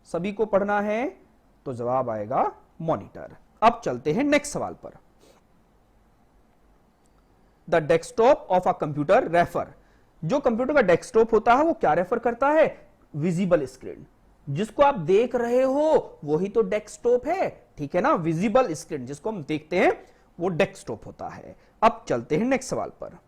सभी को पढ़ना है, तो जवाब आएगा मॉनिटर। अब चलते हैं नेक्स्ट सवाल पर। The desktop of a computer refer, जो कंप्यूटर का डेस्कटॉप होता है वो क्या रेफर करता है? विजिबल स्क्रीन, जिसको आप देख रहे हो वही तो डेस्कटॉप है, ठीक है ना। विजिबल स्क्रीन जिसको हम देखते हैं वो डेस्कटॉप होता है। अब चलते हैं नेक्स्ट सवाल पर।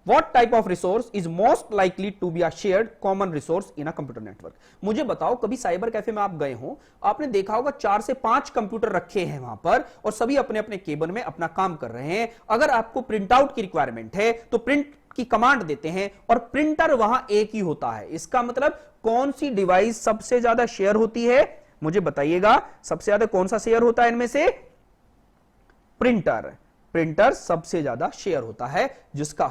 What type of resource is most likely to be a shared common resource in a computer network? मुझे बताओ, कभी साइबर कैफे में आप गए हो, आपने देखा होगा 4 से 5 कंप्यूटर रखे हैं वहां पर और सभी अपने अपने केबिन में अपना काम कर रहे हैं। अगर आपको प्रिंट आउट की रिक्वायरमेंट है तो प्रिंट की कमांड देते हैं और प्रिंटर वहां एक ही होता है। इसका मतलब कौन सी डिवाइस सबसे ज्यादा शेयर होती है? मुझे बताइएगा, सबसे ज्यादा कौन सा शेयर होता है इनमें से? प्रिंटर। प्रिंटर सबसे ज्यादा शेयर होता है, जिसको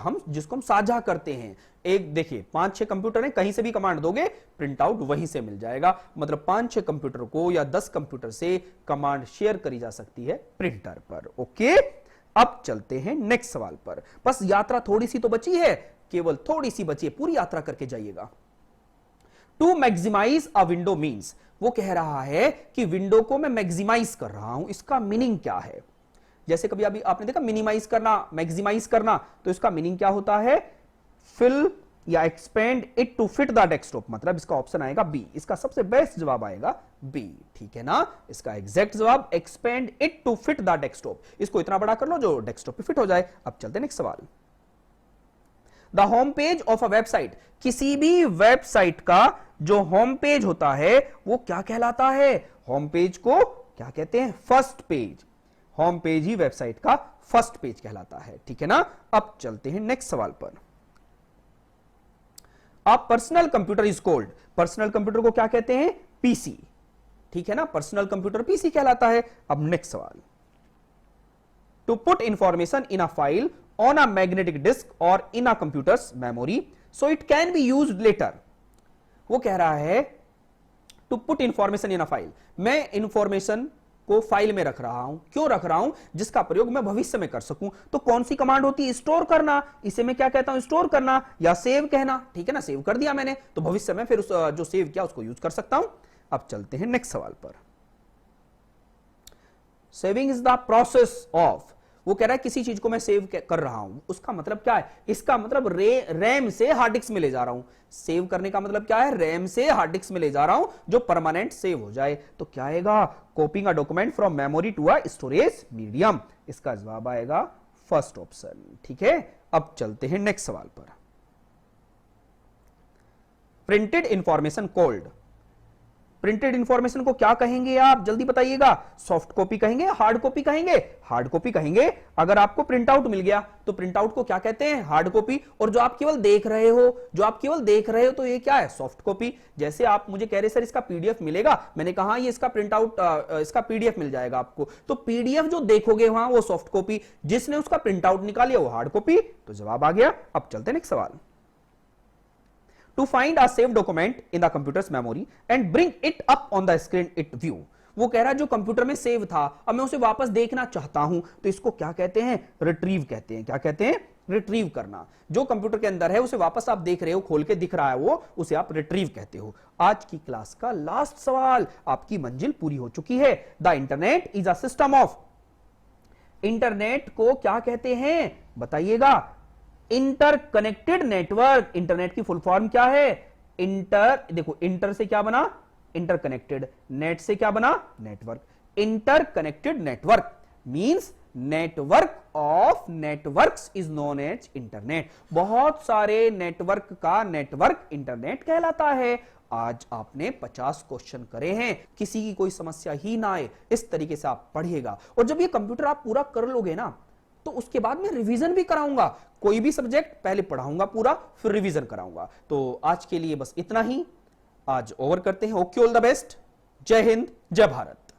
हम साझा करते हैं। एक देखिए 5-6 कंप्यूटर हैं, कहीं से भी कमांड दोगे प्रिंट आउट वहीं से मिल जाएगा। मतलब 5-6 कंप्यूटर को या 10 कंप्यूटर से कमांड शेयर करी जा सकती है प्रिंटर पर। ओके, अब चलते हैं नेक्स्ट सवाल पर। बस यात्रा थोड़ी सी तो बची है, केवल थोड़ी सी बची है, पूरी यात्रा करके जाइएगा। To maximise a window means, वो कह रहा है कि विंडो को मैं मैक्सिमाइज कर रहा हूं, इसका मीनिंग क्या है? जैसे कभी अभी आपने देखा मिनिमाइज करना, मैक्सिमाइज करना, तो इसका मीनिंग क्या होता है? फिल या expand it to fit the desktop. मतलब इसका ऑप्शन आएगा बी, इसका सबसे बेस्ट जवाब आएगा बी, ठीक है ना। इसका एग्जैक्ट जवाब expand it to fit the desktop. इसको इतना बड़ा कर लो जो डेस्कटॉप पे फिट हो जाए। अब चलते हैं नेक्स्ट सवाल। The home page of a website, किसी भी वेबसाइट का जो होम पेज होता है वो क्या कहलाता है? होम पेज को क्या कहते हैं? First page. होम पेज ही वेबसाइट का फर्स्ट पेज कहलाता है, ठीक है ना। अब चलते हैं नेक्स्ट सवाल पर। आप personal computer is called, personal computer को क्या कहते हैं? पीसी, ठीक है ना। पर्सनल कंप्यूटर पीसी कहलाता है। अब नेक्स्ट सवाल। To put information in a file on a magnetic disk और in a computer's memory so it can be used later, वो कह रहा है to put information in a file, मैं इंफॉर्मेशन को फाइल में रख रहा हूं। क्यों रख रहा हूं? जिसका प्रयोग मैं भविष्य में कर सकूं। तो कौन सी कमांड होती है? स्टोर करना। इसे मैं क्या कहता हूं? स्टोर करना या सेव कहना, ठीक है ना। सेव कर दिया मैंने तो भविष्य में फिर उस जो सेव किया उसको यूज कर सकता हूं। अब चलते हैं नेक्स्ट सवाल पर। Saving is the process of, वो कह रहा है किसी चीज को मैं सेव कर रहा हूं, उसका मतलब क्या है? इसका मतलब रैम से हार्ड डिस्क में ले जा रहा हूं। सेव करने का मतलब क्या है? रैम से हार्ड डिस्क में ले जा रहा हूं जो परमानेंट सेव हो जाए। तो क्या आएगा? Copying a document from memory to a storage medium. इसका जवाब आएगा फर्स्ट ऑप्शन, ठीक है। अब चलते हैं नेक्स्ट सवाल पर। Printed information called, printed information को क्या कहेंगे आप? जल्दी बताइएगा। सॉफ्ट कॉपी कहेंगे, हार्ड कॉपी कहेंगे? हार्ड कॉपी कहेंगे। अगर आपको प्रिंट आउट मिल गया तो प्रिंट आउट को क्या कहते हैं? Hard copy. और जो आप केवल देख रहे हो, तो ये क्या है? Soft copy. जैसे आप मुझे कह रहे सर इसका पीडीएफ मिलेगा, मैंने कहा ये इसका प्रिंट आउट, इसका पीडीएफ मिल जाएगा आपको। तो पीडीएफ जो देखोगे वहां वो सॉफ्ट कॉपी, जिसने उसका प्रिंट आउट निकालिया वो हार्ड कॉपी। तो जवाब आ गया। अब चलते हैं नेक्स्ट सवाल। To find a saved document in the computer's memory and bring it up on the screen it view, वो कह रहा है जो कंप्यूटर में सेव था अब मैं उसे वापस देखना चाहता हूं, तो इसको क्या कहते हैं? रिट्रीव कहते हैं। क्या कहते हैं? रिट्रीव करना। जो कंप्यूटर के अंदर है उसे वापस आप देख रहे हो, खोल के दिख रहा है वो, उसे आप रिट्रीव कहते हो। आज की क्लास का लास्ट सवाल, आपकी मंजिल पूरी हो चुकी है। The internet is a system of, internet को क्या कहते हैं? बताइएगा। Interconnected network. इंटरनेट की फुल फॉर्म क्या है? देखो इंटर से क्या बना? इंटरकनेक्टेड। नेट से क्या बना? Network. Interconnected network means network of networks is known as internet. बहुत सारे नेटवर्क का नेटवर्क इंटरनेट कहलाता है। आज आपने 50 क्वेश्चन करे हैं, किसी की कोई समस्या ही ना आए इस तरीके से आप पढ़िएगा। और जब ये कंप्यूटर आप पूरा कर लोगे ना तो उसके बाद मैं रिवीजन भी कराऊंगा। कोई भी सब्जेक्ट पहले पढ़ाऊंगा पूरा, फिर रिवीजन कराऊंगा। तो आज के लिए बस इतना ही, आज ओवर करते हैं। Okay, all the best. जय हिंद, जय भारत।